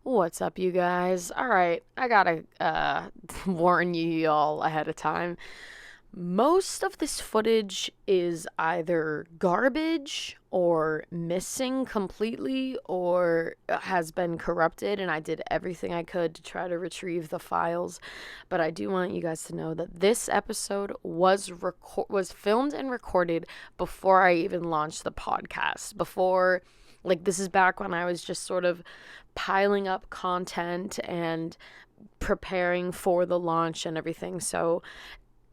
What's up, you guys? All right, I gotta warn you all ahead of time. Most of this footage is either garbage or missing completely or has been corrupted, and I did everything I could to try to retrieve the files. But I do want you guys to know that this episode was filmed and recorded before I even launched the podcast. This is back when I was just sort of piling up content and preparing for the launch and everything. So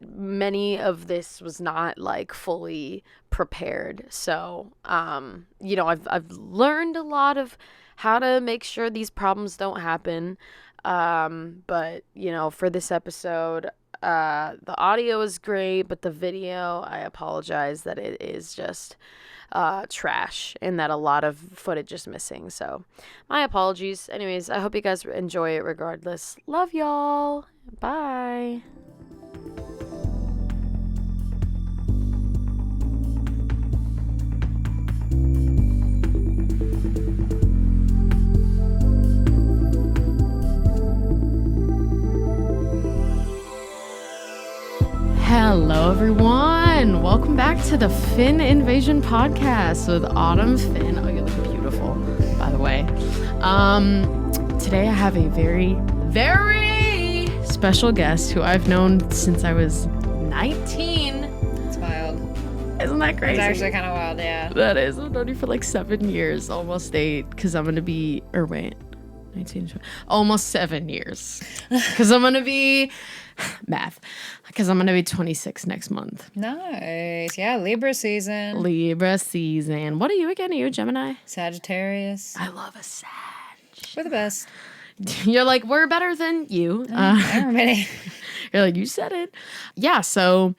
many of this was not like fully prepared. So, I've learned a lot of how to make sure these problems don't happen. But for this episode, the audio is great, but the video, I apologize that it is just trash and that a lot of footage is missing. So my apologies. Anyways, I hope you guys enjoy it regardless. Love y'all. Bye. Hello, everyone. Welcome back to the Finn Invasion podcast with Autumn Finn. Oh, you look beautiful, by the way. Today I have a very, very special guest who I've known since I was 19. It's wild. Isn't that crazy? It's actually kind of wild, yeah. That is. I've known you for like 7 years, almost 8, because I'm going to be, 19, almost 7 years. Because I'm going to be... math, because I'm gonna be 26 next month. Nice. Yeah, Libra season. What are you again? Are you a Gemini? Sagittarius. I love a Sag. We're the best. You're like, we're better than you. Everybody. You're like, you said it. Yeah, so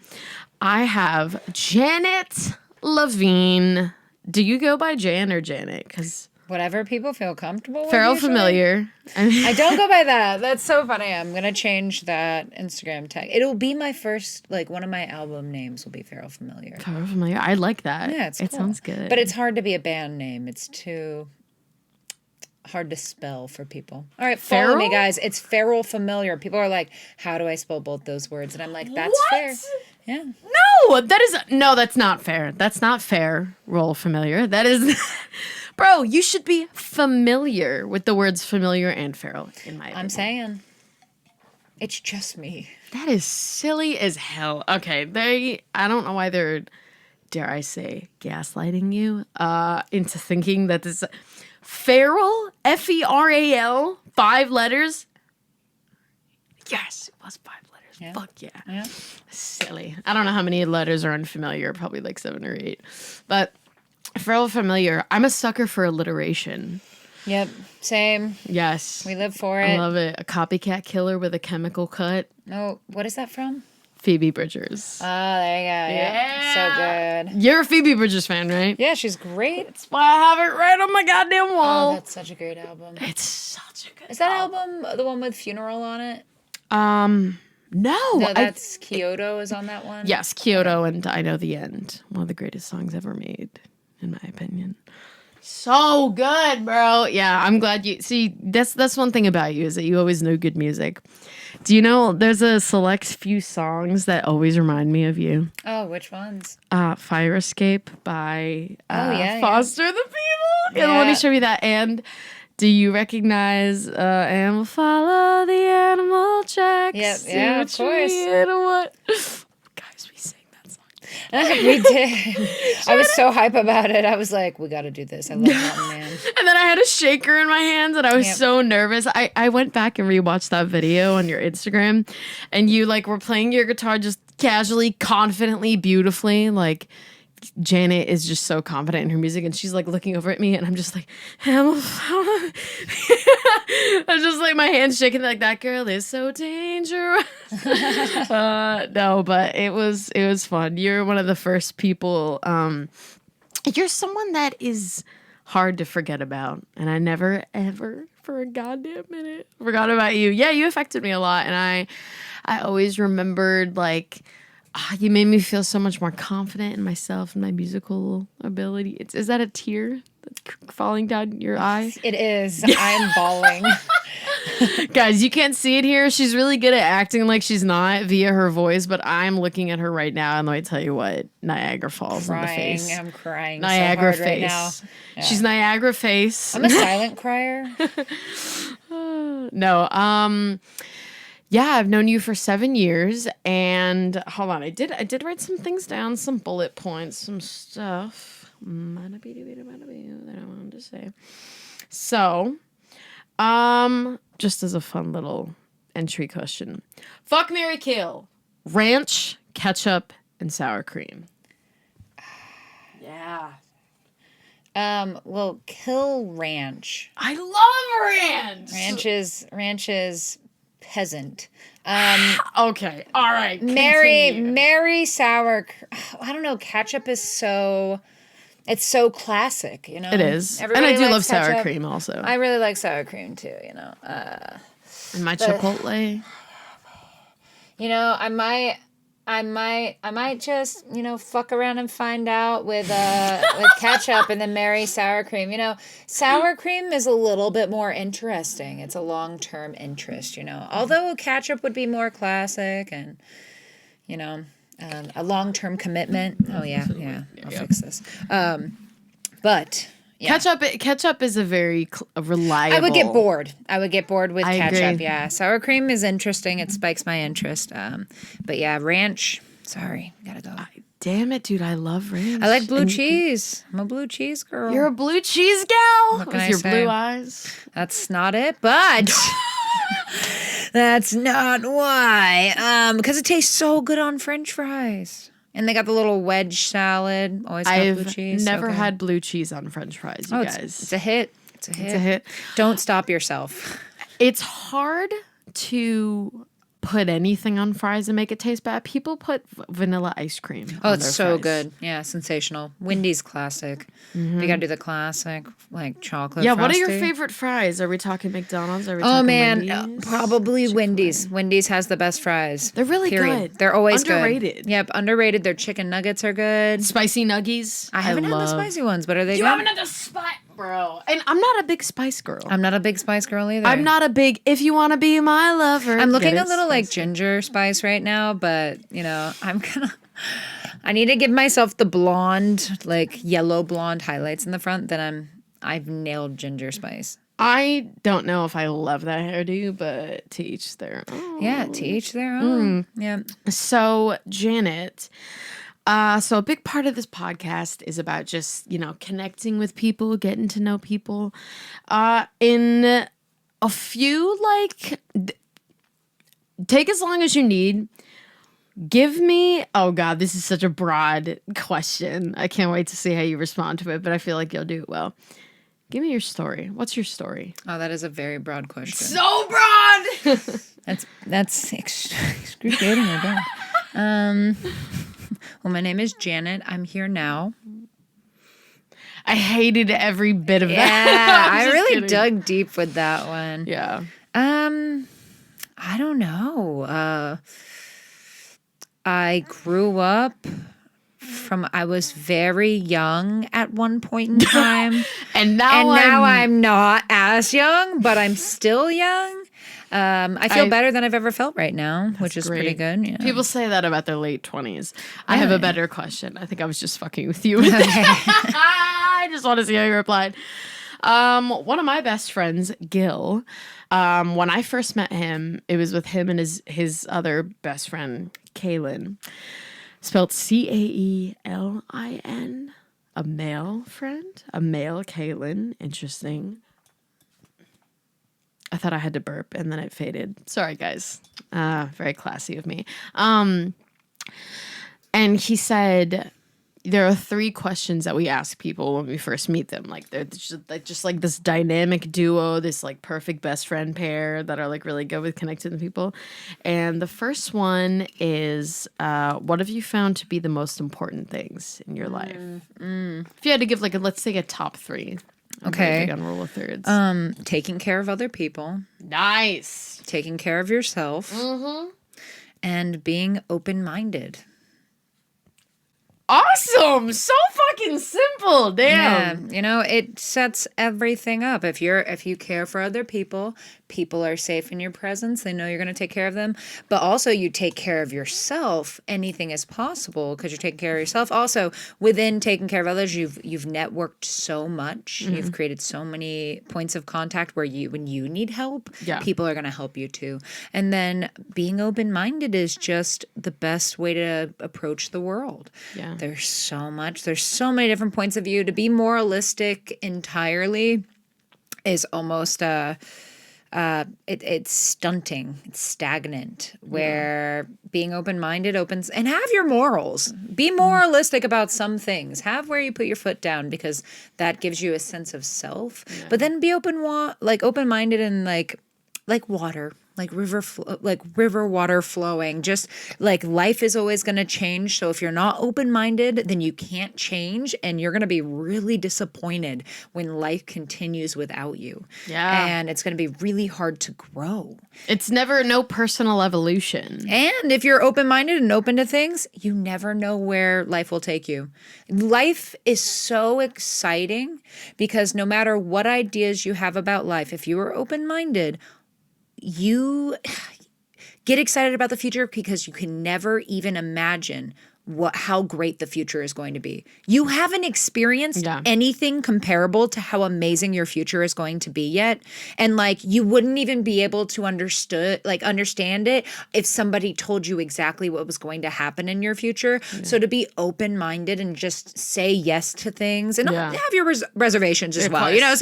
I have Janet Lavigne. Do you go by Jan or Janet? Because Whatever people feel comfortable with. Feral usually. Familiar. I don't go by that. That's so funny. I'm going to change that Instagram tag. It'll be my first, one of my album names will be Feral Familiar. Feral Familiar. I like that. Yeah, it's cool. It sounds good. But it's hard to be a band name. It's too hard to spell for people. All right, follow me, guys. It's Feral Familiar. People are like, how do I spell both those words? And I'm like, that's fair. Yeah. No, that's not fair. That's not fair, Roll Familiar. That is... Bro, you should be familiar with the words familiar and feral, in my opinion. I'm saying. It's just me. That is silly as hell. Okay, I don't know why they're, dare I say, gaslighting you into thinking that this feral, Feral, 5 letters. Yes, it was 5 letters. Yeah. Fuck yeah. Yeah. Silly. I don't know how many letters are unfamiliar, probably like 7 or 8. But Feral Familiar, I'm a sucker for alliteration. Yep, same. Yes. We live for it. I love it. A copycat killer with a chemical cut. Oh, what is that from? Phoebe Bridgers. Oh, there you go. Yeah. So good. You're a Phoebe Bridgers fan, right? Yeah, she's great. That's why I have it right on my goddamn wall. Oh, that's such a great album. It's such a good Is that album the one with Funeral on it? No. No, that's Kyoto is on that one? Yes, Kyoto and I Know the End. One of the greatest songs ever made, in my opinion. So good, bro. Yeah, I'm glad you... See, that's one thing about you, is that you always know good music. Do you know there's a select few songs that always remind me of you? Oh, which ones? Fire Escape by Foster the People. Yeah. Let me show you that. And do you recognize and we'll follow the animal tracks? Yep, yeah, of course. What? Guys, we sang that song. We did. I was so hype about it. I was like, we got to do this. I love Mountain Man. And then I had a shaker in my hands and I was so nervous. I went back and rewatched that video on your Instagram and you were playing your guitar just casually, confidently, beautifully. Janet is just so confident in her music and she's looking over at me and I'm just like, I'm just my hands shaking that girl is so dangerous. No, but it was fun. You're one of the first people. You're someone that is hard to forget about. And I never, ever for a goddamn minute forgot about you. Yeah, you affected me a lot. And I always remembered you made me feel so much more confident in myself and my musical ability. Is that a tear falling down your eye? It is. I'm bawling. Guys, you can't see it here. She's really good at acting like she's not via her voice, but I'm looking at her right now, and let me tell you what, Niagara Falls in the face. I'm crying Niagara so hard face. right now. Yeah. She's Niagara face. I'm a silent crier. No, yeah, I've known you for 7 years, and hold on, I did write some things down, some bullet points, some stuff that I wanted to say. So, just as a fun little entry question, fuck, marry, kill, ranch, ketchup, and sour cream. Yeah. Well, kill ranch. I love ranch. Ranch is peasant. Okay. All right. Mary sour. I don't know. Ketchup is it's so classic, you know. It is. Everybody and I do likes love sour ketchup. cream also. I really like sour cream too, you know. And my Chipotle. You know, I might just, you know, fuck around and find out with ketchup and then marry sour cream. You know, sour cream is a little bit more interesting. It's a long-term interest, you know. Although ketchup would be more classic and, you know, a long-term commitment. Oh yeah, I'll fix this. But yeah. Ketchup is a very reliable. I would get bored. With I ketchup. agree. Yeah, sour cream is interesting. It spikes my interest. But yeah, ranch. Sorry, gotta go. Damn it, dude! I love ranch. I like blue cheese. I'm a blue cheese girl. You're a blue cheese gal What can with I your say? blue eyes. That's not it, but that's not why. Because it tastes so good on French fries. And they got the little wedge salad. Always got blue cheese. Never so good. had blue cheese on French fries, you guys. It's a hit. It's a hit. Don't stop yourself. It's hard to put anything on fries and make it taste bad. People put vanilla ice cream on It's their so fries. good. Yeah, sensational. Wendy's classic. We gotta do the classic, like chocolate. Yeah, what are your Frosty. favorite fries? Are we talking McDonald's? Are we Oh talking man, Wendy's? probably Wendy's. Wendy's has the best fries. They're really Period. good. They're always Underrated. good. Yep, underrated. Their chicken nuggets are good. Spicy nuggies. I haven't had the spicy ones, but are they You good? haven't had the spice, bro. And I'm not a big spice girl. I'm not a big spice girl either. I'm not a big. If you want to be my lover, I'm looking get a it little like spicy. ginger spice right now, but you know, I need to give myself the blonde, like yellow blonde highlights in the front. Then I've nailed ginger spice. I don't know if I love that hairdo, but to each their own. Yeah, to each their own. Yeah. So, Janet, so a big part of this podcast is about just, you know, connecting with people, getting to know people. In a few, take as long as you need. Give me, oh God, this is such a broad question. I can't wait to see how you respond to it, but I feel like you'll do it well. Give me your story. What's your story? Oh, that is a very broad question. So broad! That's excruciatingly broad. Well, my name is Janet. I'm here now. I hated every bit of that. Yeah, I'm I just really kidding. dug deep with that one. Yeah. I don't know. I grew up I was very young at one point in time. And now I'm not as young, but I'm still young. I feel better than I've ever felt right now, which is pretty good. Yeah. People say that about their late 20s. I have a better question. I think I was just fucking with you. With I just want to see how you replied. One of my best friends, Gil, when I first met him, it was with him and his other best friend, Kaylin. Spelled Caelin. A male friend? A male Kaylin. Interesting. I thought I had to burp and then it faded. Sorry, guys. Very classy of me. And he said there are 3 questions that we ask people when we first meet them. Like they're just like this dynamic duo, this like perfect best friend pair that are like really good with connecting with people. And the first one is, what have you found to be the most important things in your life? If you had to give let's say a top 3. I'm very big on rule of thirds. Taking care of other people. Nice. Taking care of yourself. And being open-minded. awesome. So fucking simple. Damn. Yeah, you know, it sets everything up. If you care for other people, people are safe in your presence. They know you're going to take care of them. But also you take care of yourself. Anything is possible because you're taking care of yourself. Also, within taking care of others, you've networked so much. Mm-hmm. You've created so many points of contact where when you need help, people are going to help you too. And then being open-minded is just the best way to approach the world. Yeah. There's so many different points of view. To be moralistic entirely is almost it's stunting, it's stagnant, where being open-minded opens, and have your morals. Be moralistic about some things. Have where you put your foot down, because that gives you a sense of self. But then be open-minded and like water. Like river water flowing. Just like life is always going to change. So if you're not open-minded, then you can't change, and you're going to be really disappointed when life continues without you. Yeah. And it's going to be really hard to grow. It's no personal evolution. And if you're open-minded and open to things, you never know where life will take you. Life is so exciting because no matter what ideas you have about life, if you are open-minded, you get excited about the future because you can never even imagine how great the future is going to be. You haven't experienced anything comparable to how amazing your future is going to be yet. And like, you wouldn't even be able to understand it if somebody told you exactly what was going to happen in your future. Yeah. So to be open-minded and just say yes to things, and have your reservations as well. You know,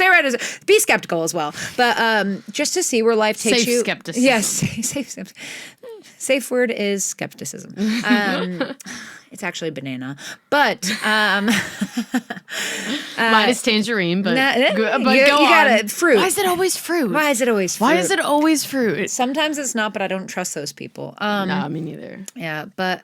be skeptical as well. But just to see where life takes you. Safe skepticism. Yes, safe word is skepticism. It's actually banana, but mine is tangerine. But you go got on. it. Fruit. Why is it always fruit? Why is it always fruit? Why is it always fruit? Sometimes it's not, but I don't trust those people. Nah, me neither. Yeah, but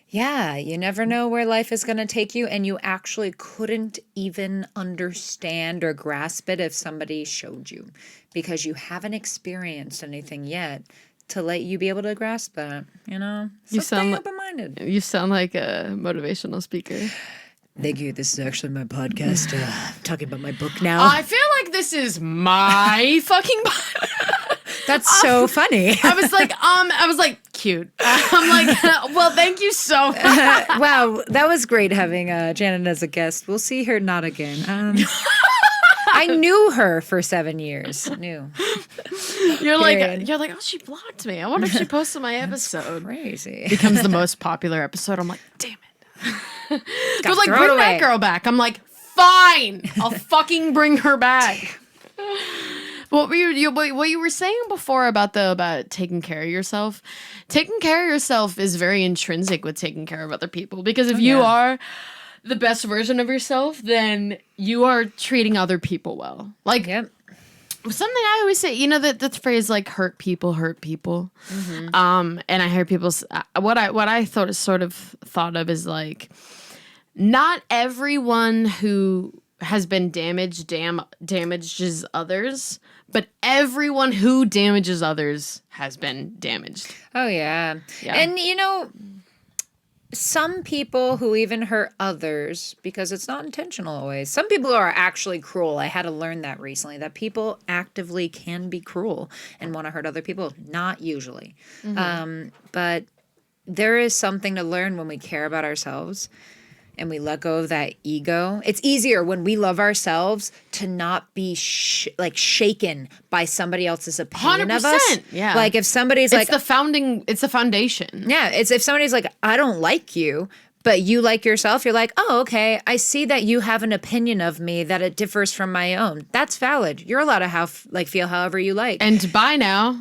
yeah, you never know where life is going to take you, and you actually couldn't even understand or grasp it if somebody showed you, because you haven't experienced anything yet to let you be able to grasp that, you know? So you sound open-minded. You sound like a motivational speaker. Thank you. This is actually my podcast. I'm talking about my book now. I feel like this is my fucking That's so funny. I was like, cute. I'm like, well, thank you so much. Wow, that was great having Janet as a guest. We'll see her not again. I knew her for 7 years. You're like, oh, she blocked me. I wonder if she posted my episode. That's crazy. Becomes the most popular episode. I'm like, damn it. But like, bring that girl back. I'm like, fine. I'll fucking bring her back. What you were saying before about taking care of yourself? Taking care of yourself is very intrinsic with taking care of other people, because if you are the best version of yourself, then you are treating other people well. Like, something I always say, you know, that phrase like hurt people. Mm-hmm. And I hear people what I sort of thought of is like, not everyone who has been damages others, but everyone who damages others has been damaged. Oh yeah. And you know, some people who even hurt others, because it's not intentional always. Some people are actually cruel. I had to learn that recently, that people actively can be cruel and want to hurt other people. Not usually. Mm-hmm. But there is something to learn when we care about ourselves and we let go of that ego. It's easier when we love ourselves to not be shaken by somebody else's opinion 100%, of us. Yeah. Like if somebody's it's the foundation. Yeah. It's if somebody's like, I don't like you, but you like yourself, you're like, oh, okay, I see that you have an opinion of me that it differs from my own. That's valid. You're allowed to feel however you like. And bye now.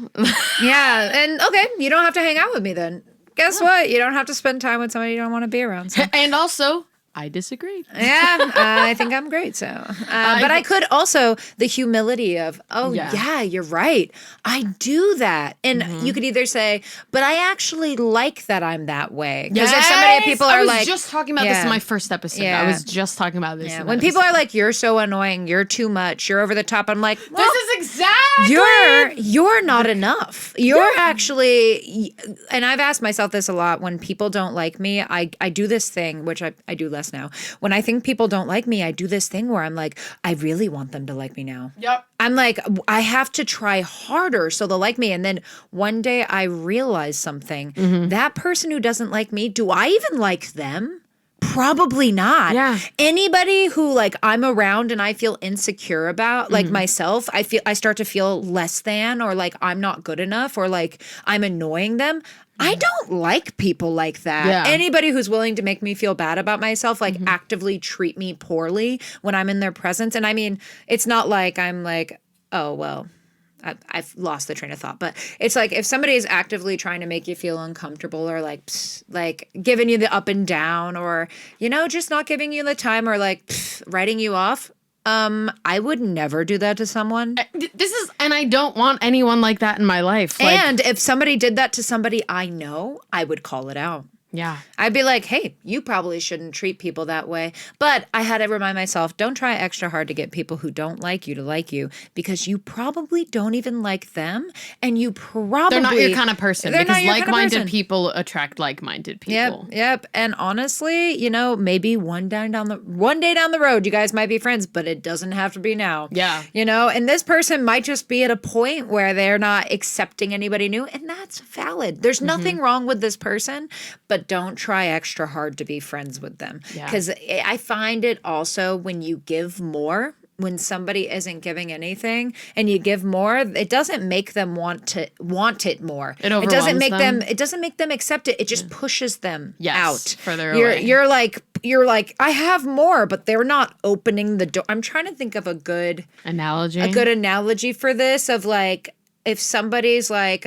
Yeah. And okay, you don't have to hang out with me then. Guess what? You don't have to spend time with somebody you don't want to be around. So. And also, I disagree. Yeah, I think I'm great. So, but I could also the humility of, yeah, you're right. I do that, and you could either say, but I actually like that I'm that way. Because if somebody people are like, I was just talking about this in my first episode. Yeah. I was just talking about this. When people are like, you're so annoying, you're too much, you're over the top. I'm like, well, this is exactly you're you're not enough. You're actually, and I've asked myself this a lot when people don't like me. I do this thing, which I do less now. When I think people don't like me, I do this thing where I'm like, I really want them to like me now. Yep. I'm like, I have to try harder so they'll like me. And then one day I realize something. That person who doesn't like me, do I even like them? Probably not. Yeah. Anybody who like I'm around and I feel insecure about, like myself, I start to feel less than, or like I'm not good enough, or like I'm annoying them. I don't like people like that. Yeah. Anybody who's willing to make me feel bad about myself, like actively treat me poorly when I'm in their presence. And I mean, it's not like I'm like, oh, well, I've lost the train of thought, but it's like if somebody is actively trying to make you feel uncomfortable, or like, like giving you the up and down, or, you know, just not giving you the time, or like writing you off. I would never do that to someone. And I don't want anyone like that in my life. Like, And if somebody did that to somebody I know, I would call it out. yeah. I'd be like, hey, you probably shouldn't treat people that way. But I had to remind myself, don't try extra hard to get people who don't like you to like you, because you probably don't even like them. And you probably... They're not your kind of person, They're because not your kind of like-minded person. people attract like-minded people. Yep. And honestly, you know, maybe one day down the road, you guys might be friends, but it doesn't have to be now. Yeah. You know, and this person might just be at a point where they're not accepting anybody new, and that's valid. There's nothing wrong with this person, but don't try extra hard to be friends with them. Yeah. Because I find it also when you give more, when somebody isn't giving anything and you give more, it doesn't make them want it more. It overwhelms them. It doesn't make them accept it. It just pushes them out further away. You're like, I have more, but they're not opening the door. I'm trying to think of a good analogy for this, of like, if somebody's like,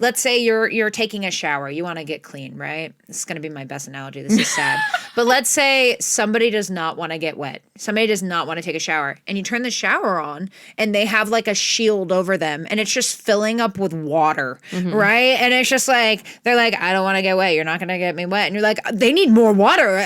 let's say you're taking a shower. You want to get clean, right? This is going to be my best analogy. This is sad. But let's say somebody does not want to get wet. Somebody does not want to take a shower. And you turn the shower on and they have like a shield over them and it's just filling up with water, right? And it's just like, they're like, I don't want to get wet. You're not going to get me wet. And you're like, they need more water.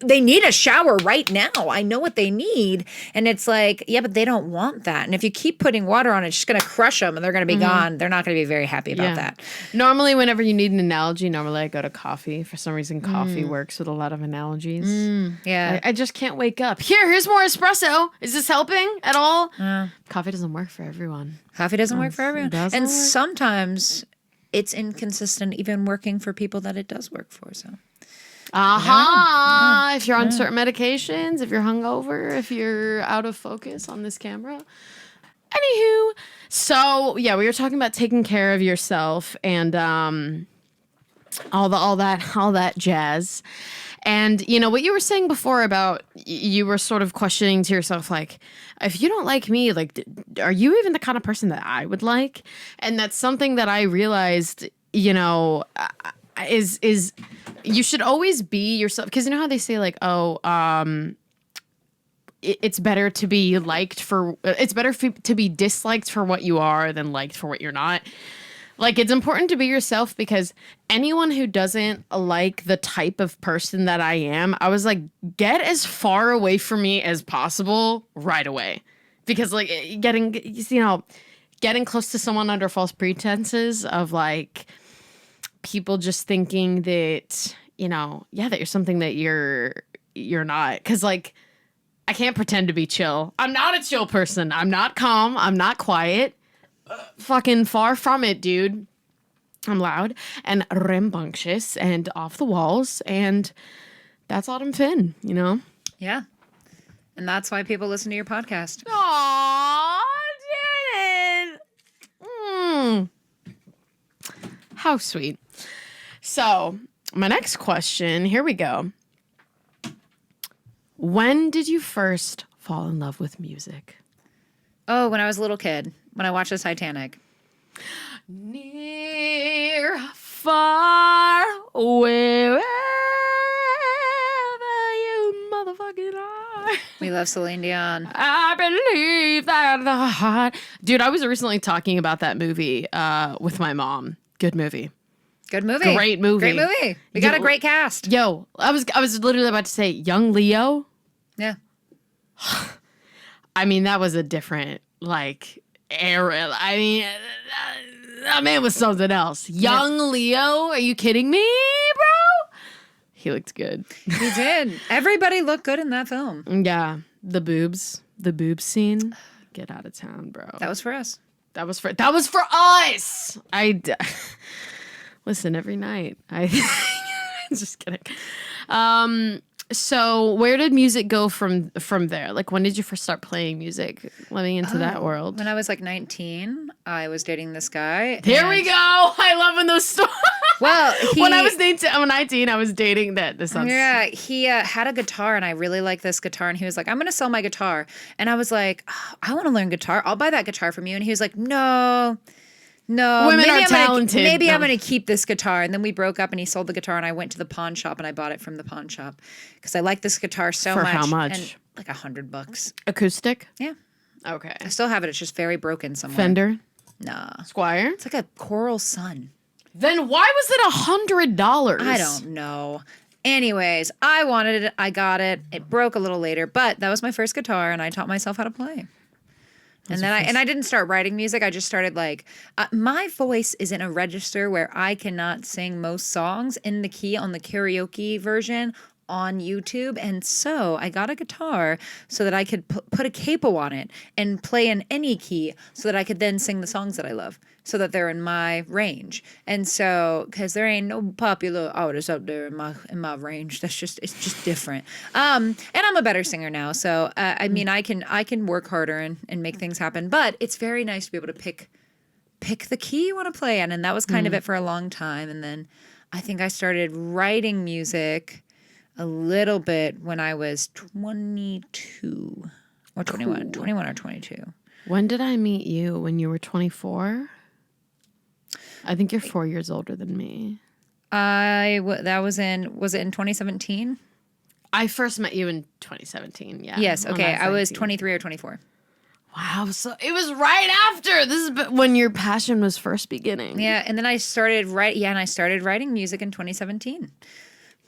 They need a shower right now. I know what they need. And it's like, yeah, but they don't want that. And if you keep putting water on, it's just going to crush them and they're going to be gone. They're not going to be very happy about that. Normally, whenever you need an analogy, I go to coffee. For some reason, coffee works with a lot of analogies. Yeah. I just can't wake up. Here's more espresso. Is this helping at all? Coffee doesn't work for everyone. Coffee doesn't work for everyone. doesn't And work. sometimes it's inconsistent even working for people that it does work for. So If you're on certain medications, if you're hungover, if you're out of focus on this camera. Anywho, so yeah, we were talking about taking care of yourself and all that jazz. And you know what you were saying before about you were sort of questioning to yourself, like, if you don't like me, like, are you even the kind of person that I would like? And that's something that I realized, you know, is you should always be yourself, because you know how they say like, it's better to be to be disliked for what you are than liked for what you're not. Like, it's important to be yourself, because anyone who doesn't like the type of person that I am, I was like, get as far away from me as possible right away. Because like getting close to someone under false pretenses of like people just thinking that, you know, that you're something that you're not. Because like, I can't pretend to be chill. I'm not a chill person. I'm not calm. I'm not quiet. Fucking far from it, dude. I'm loud and rambunctious and off the walls, and that's Autumn Finn, you know? yeah. And that's why people listen to your podcast. Aww, Janet. How sweet. So, my next question, here we go. When did you first fall in love with music? Oh, when I was a little kid, when I watched the Titanic. Near, far, wherever you motherfucking are. We love Celine Dion. I believe that the heart. Dude, I was recently talking about that movie with my mom. Good movie. Good movie. Great movie. Great movie. We got a great cast. Yo, I was literally about to say young Leo. Yeah. I mean, that was a different, like, era. I mean, that man was something else. Young Leo, are you kidding me, bro? He looked good. He did. Everybody looked good in that film. Yeah, the boobs scene. Get out of town, bro. That was for us. That was for us. Listen every night. Just kidding. So where did music go from there? Like, when did you first start playing music, letting into that world? When I was like 19, I was dating this guy. Here we go. I love when those stories. Well, when I was 19, I was dating that. This sounds... Yeah, he had a guitar, and I really liked this guitar. And he was like, "I'm going to sell my guitar." And I was like, oh, "I want to learn guitar. I'll buy that guitar from you." And he was like, "No, women maybe are talented. Maybe I'm going to keep this guitar." And then we broke up, and he sold the guitar, and I went to the pawn shop and I bought it from the pawn shop because I like this guitar so much. For how much? And like $100. Acoustic? Yeah. Okay. I still have it. It's just very broken somewhere. Fender? Nah. Squire? It's like a Coral Sun. Then why was it $100? I don't know. Anyways, I wanted it. I got it. It broke a little later, but that was my first guitar, and I taught myself how to play. And then I didn't start writing music. I just started like, my voice is in a register where I cannot sing most songs in the key on the karaoke version on YouTube. And so I got a guitar so that I could put a capo on it and play in any key so that I could then sing the songs that I love so that they're in my range. And so, because there ain't no popular artists out there in my range. It's just different. And I'm a better singer now. So, I mean, I can work harder and make things happen, but it's very nice to be able to pick the key you want to play in. And that was kind of it for a long time. And then I think I started writing music a little bit when I was 22 or 21, cool. 21 or 22. When did I meet you? When you were 24? I think you're 4 years older than me. Was it in 2017? I first met you in 2017, yeah. Yes, okay. I was 23 or 24. Wow, so it was right after. This is when your passion was first beginning. Yeah, and then I started writing music in 2017.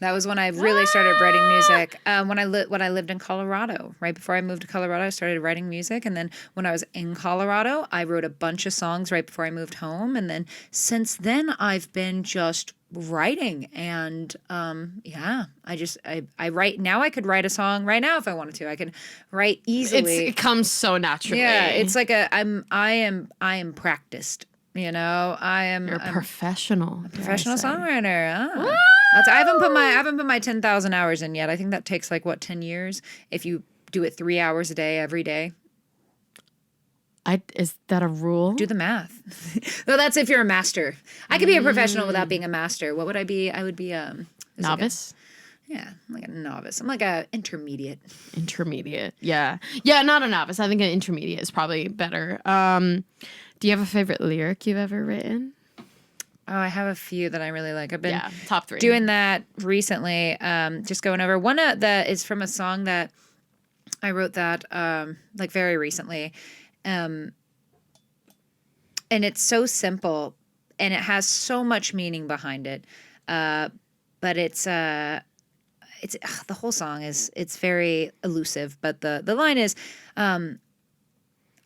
That was when I really started writing music. When I lived in Colorado, right before I moved to Colorado, I started writing music. And then when I was in Colorado, I wrote a bunch of songs right before I moved home. And then since then, I've been just writing. And I write now. I could write a song right now if I wanted to. I could write easily. It comes so naturally. Yeah, it's like I am practiced. You know, You're a professional. Professional songwriter. I haven't put my 10,000 hours in yet. I think that takes like 10 years if you do it 3 hours a day every day. Is that a rule? Do the math. Well, that's if you're a master. I could be a professional without being a master. What would I be? I would be novice. I'm like a novice. I'm like a intermediate. Intermediate. Yeah. Yeah, not a novice. I think an intermediate is probably better. Do you have a favorite lyric you've ever written? Oh, I have a few that I really like. I've been top 3 doing that recently. Just going over one that is from a song that I wrote that like very recently, and it's so simple and it has so much meaning behind it. But it's the whole song it's very elusive. But the line is.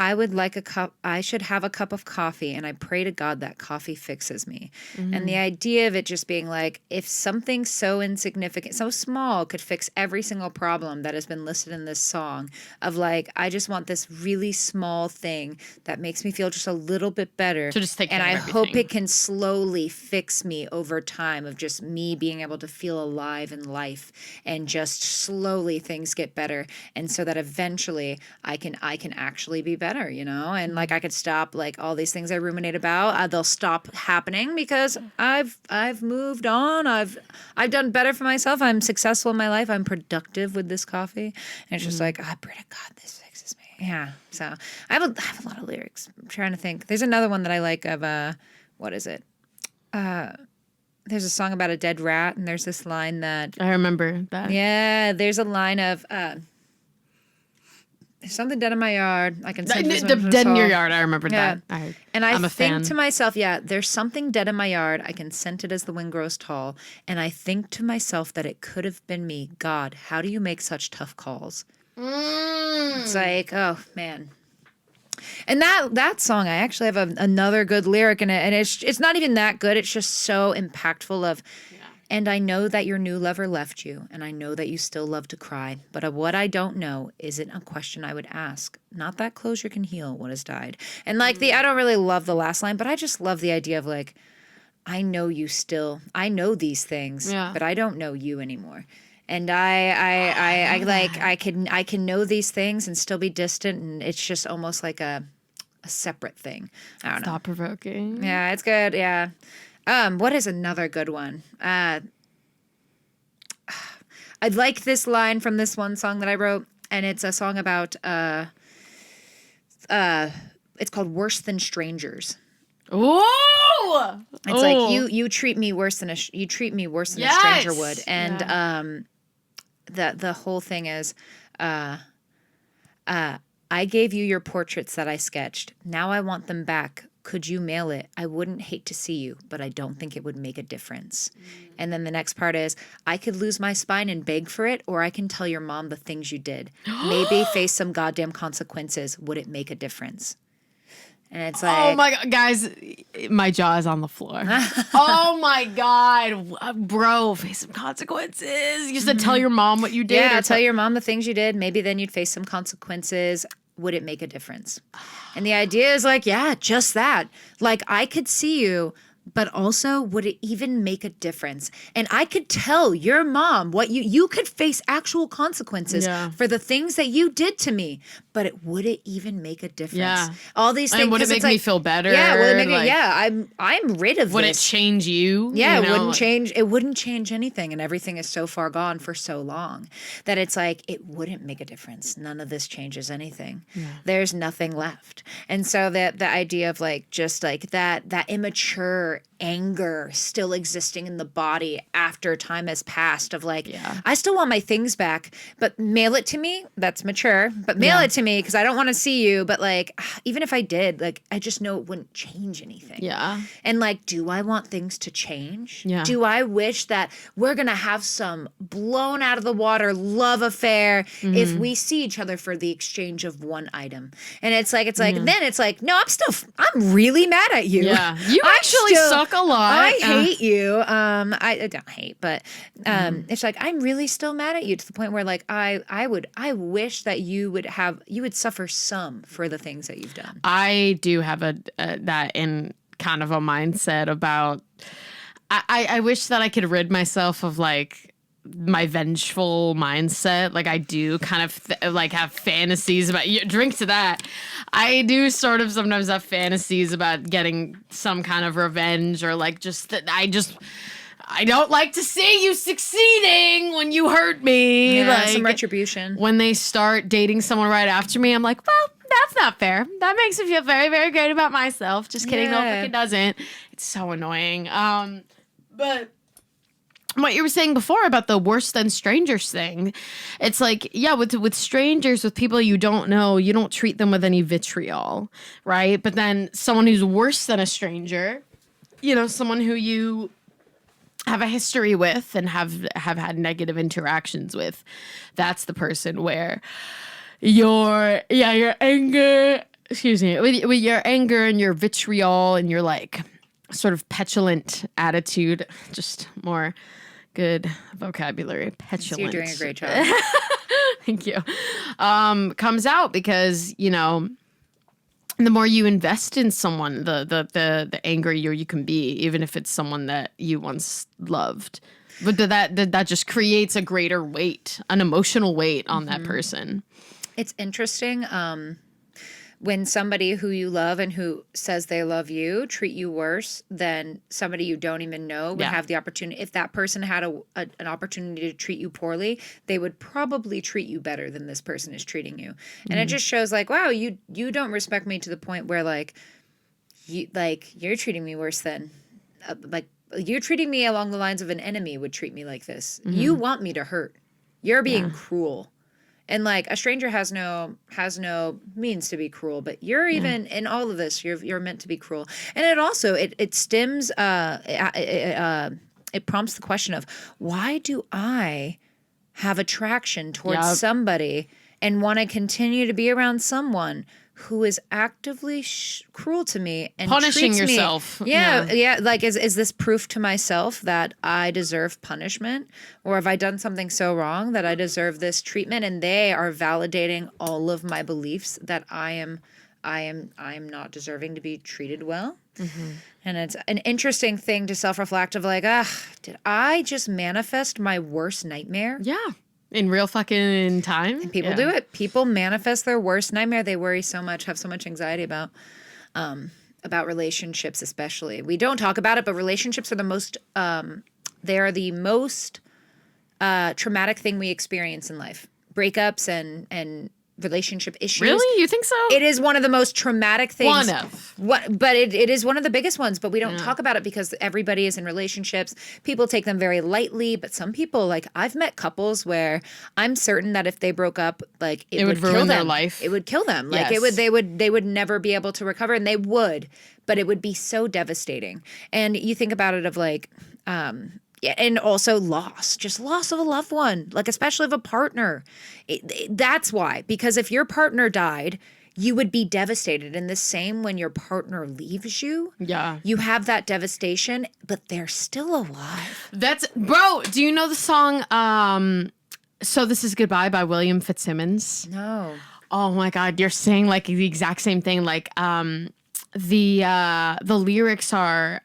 I should have a cup of coffee, and I pray to God that coffee fixes me. Mm-hmm. And the idea of it just being like, if something so insignificant, so small could fix every single problem that has been listed in this song of like, I just want this really small thing that makes me feel just a little bit better. To just take care and of I everything. hope it can slowly fix me over time of just me being able to feel alive in life and just slowly things get better. And so that eventually I can actually be better, you know, and like I could stop like all these things I ruminate about. They'll stop happening because I've moved on. I've done better for myself. I'm successful in my life. I'm productive with this coffee. And it's just like, I pray to God this fixes me. Yeah. So I have a lot of lyrics. I'm trying to think. There's another one that I like of what is it? There's a song about a dead rat, and there's this line that I remember that. Yeah, there's a line of there's something dead in my yard. I can send this one to dead in us your all. yard. I remember that. And I'm I a think fan. to myself, there's something dead in my yard. I can scent it as the wind grows tall. And I think to myself that it could have been me. God, how do you make such tough calls? It's like, oh man. And that song, I actually have another good lyric in it, and it's not even that good. It's just so impactful. And I know that your new lover left you, and I know that you still love to cry. But of what I don't know isn't a question I would ask. Not that closure can heal what has died. And like I don't really love the last line, but I just love the idea of like, I know these things, but I don't know you anymore. And I can know these things and still be distant, and it's just almost like a separate thing. I don't know. Thought provoking. Yeah, it's good. Yeah. What is another good one? I like this line from this one song that I wrote, and it's a song about it's called "Worse Than Strangers." Ooh! It's like you treat me worse than a stranger would, and the whole thing is, I gave you your portraits that I sketched. Now I want them back. Could you mail it? I wouldn't hate to see you, but I don't think it would make a difference. And then the next part is, I could lose my spine and beg for it, or I can tell your mom the things you did. Maybe face some goddamn consequences. Would it make a difference? And it's like, oh my God, guys, my jaw is on the floor. Oh my God, bro, face some consequences. You said tell your mom what you did. Yeah, tell your mom the things you did. Maybe then you'd face some consequences. Would it make a difference? And the idea is like, yeah, just that. Like, I could see you, but also, would it even make a difference? And I could tell your mom what you could face actual consequences for the things that you did to me, but would it even make a difference? Yeah. All these things. And would it make me feel better? Yeah, would it make I'm rid of would this. Would it change you? Yeah, you know? it wouldn't change anything, and everything is so far gone for so long that it's like it wouldn't make a difference. None of this changes anything. Yeah. There's nothing left. And so that the idea of like just like that immature anger still existing in the body after time has passed of like, I still want my things back, but mail it to me. That's mature, but mail it to me because I don't want to see you. But like, even if I did, like, I just know it wouldn't change anything. Yeah. And like, do I want things to change? Yeah. Do I wish that we're going to have some blown out of the water love affair if we see each other for the exchange of one item? And it's like, then it's like, no, I'm really mad at you. Yeah. You actually suck a lot. I hate you. I don't hate, but it's like I'm really still mad at you to the point where like I wish that you would suffer some for the things that you've done. I do have that in kind of a mindset about I wish that I could rid myself of like my vengeful mindset. Like I do kind of like have fantasies about drink to that. I do sort of sometimes have fantasies about getting some kind of revenge or like just that I don't like to see you succeeding when you hurt me. Yeah, like some retribution. When they start dating someone right after me, I'm like, well, that's not fair. That makes me feel very, very great about myself. Just kidding. No, it doesn't. It's so annoying. But what you were saying before about the worse than strangers thing, it's like, yeah, with strangers, with people you don't know, you don't treat them with any vitriol, right? But then someone who's worse than a stranger, someone who you have a history with and have had negative interactions with, that's the person where your anger, with your anger and your vitriol and your like sort of petulant attitude, just more good vocabulary, petulant. You're doing a great job. Thank you. Comes out because, the more you invest in someone, the angrier you can be, even if it's someone that you once loved. But that just creates a greater weight, an emotional weight on that person. It's interesting when somebody who you love and who says they love you treat you worse than somebody you don't even know would have the opportunity. If that person had an opportunity to treat you poorly, they would probably treat you better than this person is treating you. And it just shows like, wow, you don't respect me to the point where you're treating me worse than you're treating me along the lines of an enemy would treat me like this. You want me to hurt. You're being cruel. And like a stranger has no means to be cruel, but you're even in all of this. You're meant to be cruel, and it also it stems it prompts the question of why do I have attraction towards somebody and want to continue to be around someone who is actively cruel to me and punishing treats yourself. Me, yeah. Like, is this proof to myself that I deserve punishment, or have I done something so wrong that I deserve this treatment? And they are validating all of my beliefs that I am not deserving to be treated well. Mm-hmm. And it's an interesting thing to self-reflect of like, did I just manifest my worst nightmare? Yeah. In real fucking time. And people do it. People manifest their worst nightmare. They worry so much, have so much anxiety about relationships, especially. We don't talk about it, but relationships are the most, they are the most traumatic thing we experience in life. Breakups and relationship issues. Really? You think so? It is one of the most traumatic things. But it is one of the biggest ones, but we don't talk about it because everybody is in relationships. People take them very lightly, but some people, like, I've met couples where I'm certain that if they broke up, like, it would ruin kill their them. life. It would kill them. Like, Yes. they would never be able to recover, and they would, but it would be so devastating. And you think about it of like, and also just loss of a loved one, like especially of a partner. That's why, because if your partner died, you would be devastated. And the same when your partner leaves you. Yeah. You have that devastation, but they're still alive. Bro, do you know the song So This Is Goodbye by William Fitzsimmons? No. Oh my God, you're saying like the exact same thing. Like the lyrics are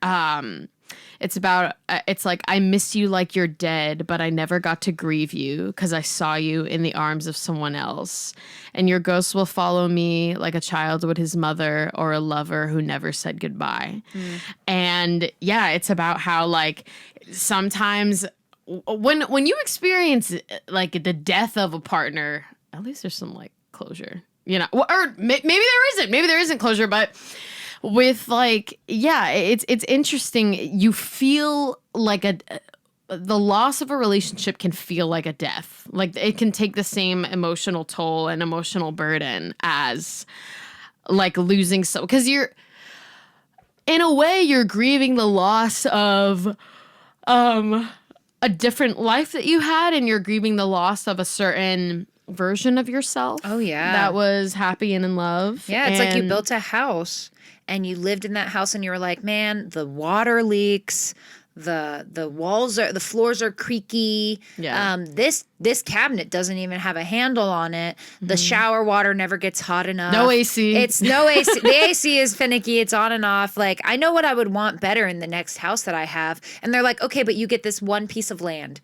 it's about, it's like, I miss you like you're dead, but I never got to grieve you because I saw you in the arms of someone else. And your ghost will follow me like a child would his mother, or a lover who never said goodbye. And yeah, it's about how like sometimes when you experience like the death of a partner, at least there's some like closure, you know, or maybe there isn't closure, but with like, yeah, it's interesting. You feel like the loss of a relationship can feel like a death. Like it can take the same emotional toll and emotional burden as like losing because you're in a way you're grieving the loss of a different life that you had, and you're grieving the loss of a certain version of yourself. Oh yeah. That was happy and in love. Yeah, it's like you built a house and you lived in that house and you were like, man, the water leaks, the floors are creaky. Yeah. This cabinet doesn't even have a handle on it. The shower water never gets hot enough. No AC. It's no AC. The AC is finicky. It's on and off. Like, I know what I would want better in the next house that I have. And they're like, okay, but you get this one piece of land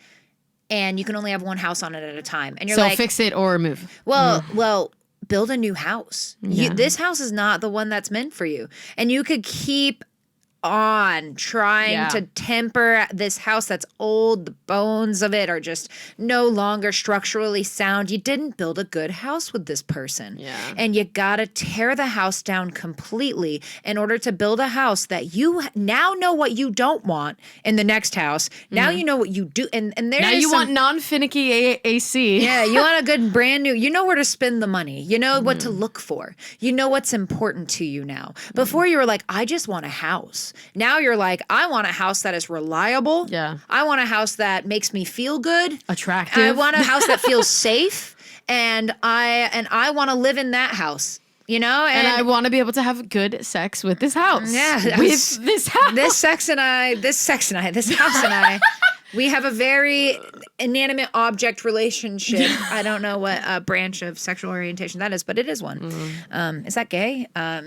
and you can only have one house on it at a time. And you're like, fix it or move. Well, build a new house. Yeah. This house is not the one that's meant for you. And you could keep on trying to temper this house that's old. The bones of it are just no longer structurally sound. You didn't build a good house with this person. Yeah. And you gotta tear the house down completely in order to build a house that you now know what you don't want in the next house. Now you know what you do. And there now you want non-finicky AC. Yeah, you want a good brand new, you know where to spend the money. You know what to look for. You know what's important to you now. Before you were like, I just want a house. Now you're like, I want a house that is reliable. Yeah. I want a house that makes me feel good. Attractive. I want a house that feels safe. And I want to live in that house. You know, and I want to be able to have good sex with this house. Yeah, with this house. This house and I, we have a very inanimate object relationship. I don't know what branch of sexual orientation that is, but it is one. Is that gay? But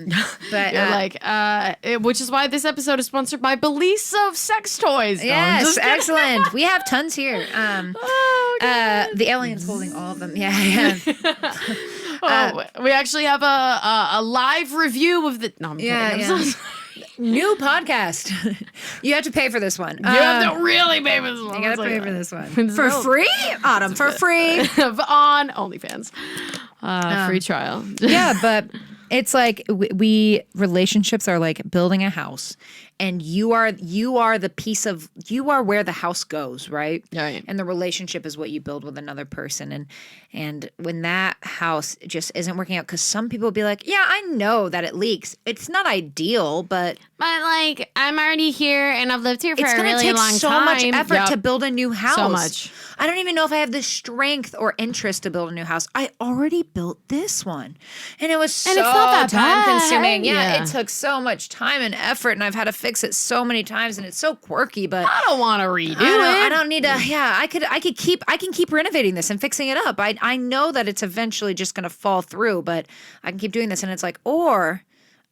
which is why this episode is sponsored by Belize of Sex Toys. Yes, excellent. We have tons here. The alien's holding all of them. Yeah. We actually have a live review of the. No, I'm kidding. I'm so new podcast. You have to pay for this one. You have to really pay for this one. You got to pay for this one. For free? Autumn, for free. On OnlyFans. Free trial. Yeah, but it's like we relationships are like building a house. and you are the piece of, you are where the house goes, right? Right. And the relationship is what you build with another person. And when that house just isn't working out, because some people will be like, yeah, I know that it leaks. It's not ideal, but like, I'm already here and I've lived here for it's a going to really take long so time. much effort Yep. to build a new house. So much. I don't even know if I have the strength or interest to build a new house. I already built this one. And it was so it's not that time bad. consuming. Yeah, Yeah. it took so much time and effort, and I've had to fix it so many times, and it's so quirky, but I don't want to redo it. I don't need to. Yeah, I can keep renovating this and fixing it up. I know that it's eventually just going to fall through, but I can keep doing this. And it's like, or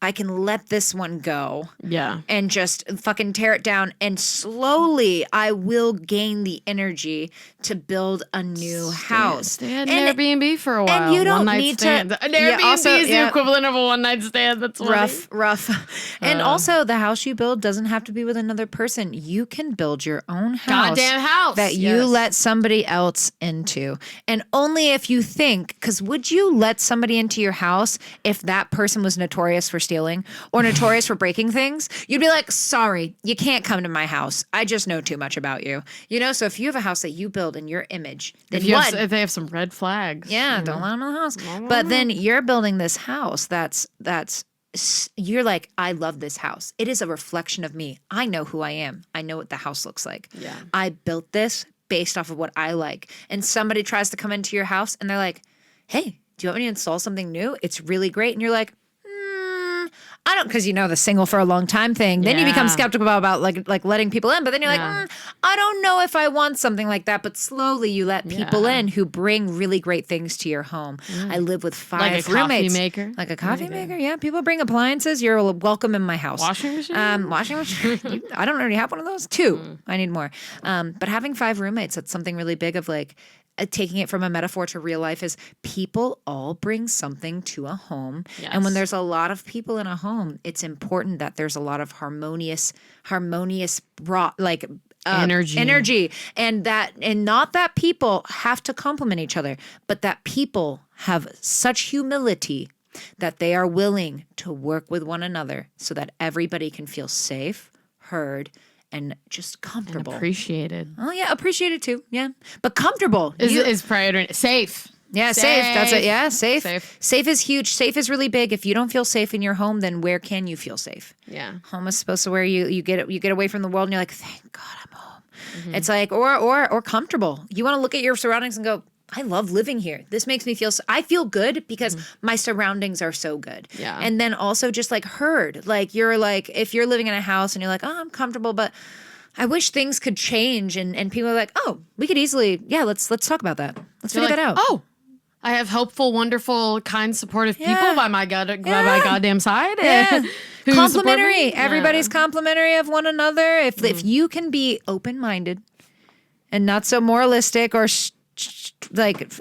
I can let this one go. Yeah. And just fucking tear it down. And slowly I will gain the energy to build a new house. Stay at an Airbnb for a while. And you don't one-night need stand. to. An Airbnb is the yeah, equivalent of a one-night stand. That's funny. rough. And also, the house you build doesn't have to be with another person. You can build your own house. Goddamn house. That you let somebody else into. And only if you think, because would you let somebody into your house if that person was notorious for stealing or notorious for breaking things? You'd be like, sorry, you can't come to my house. I just know too much about you. You know, so if you have a house that you build in your image, then if they have some red flags. yeah, don't let them in the house. But then you're building this house that's you're like, I love this house. It is a reflection of me. I know who I am. I know what the house looks like. Yeah. I built this based off of what I like. And somebody tries to come into your house and they're like, hey, do you want me to install something new? It's really great. And you're like, I don't, because you know the single for a long time thing. Then you become skeptical about like letting people in. But then you're like, I don't know if I want something like that. But slowly you let people in who bring really great things to your home. I live with 5 like a roommates. Coffee maker. Like a coffee maker, yeah. People bring appliances. You're welcome in my house. Washing machine? Washing machine. I don't already have one of those. 2. I need more. But having 5 roommates, that's something really big of like, taking it from a metaphor to real life is people all bring something to a home. Yes. And when there's a lot of people in a home, it's important that there's a lot of harmonious energy. And not that people have to complement each other, but that people have such humility that they are willing to work with one another so that everybody can feel safe, heard, and just comfortable. And appreciated. Oh, yeah. Appreciated too. Yeah. But comfortable. Is priority. Safe. Yeah, safe. That's it. Yeah, safe. Safe is huge. Safe is really big. If you don't feel safe in your home, then where can you feel safe? Yeah. Home is supposed to where you get away from the world and you're like, thank God I'm home. Mm-hmm. It's like, or comfortable. You want to look at your surroundings and go, I love living here. This makes me feel, I feel good because my surroundings are so good. Yeah. And then also just like heard, like you're like, if you're living in a house and you're like, oh, I'm comfortable, but I wish things could change. And people are like, oh, we could easily, let's talk about that. Let's figure that out. Oh, I have helpful, wonderful, kind, supportive people by my goddamn side. Yeah. Complimentary. Everybody's complimentary of one another. If you can be open-minded and not so moralistic or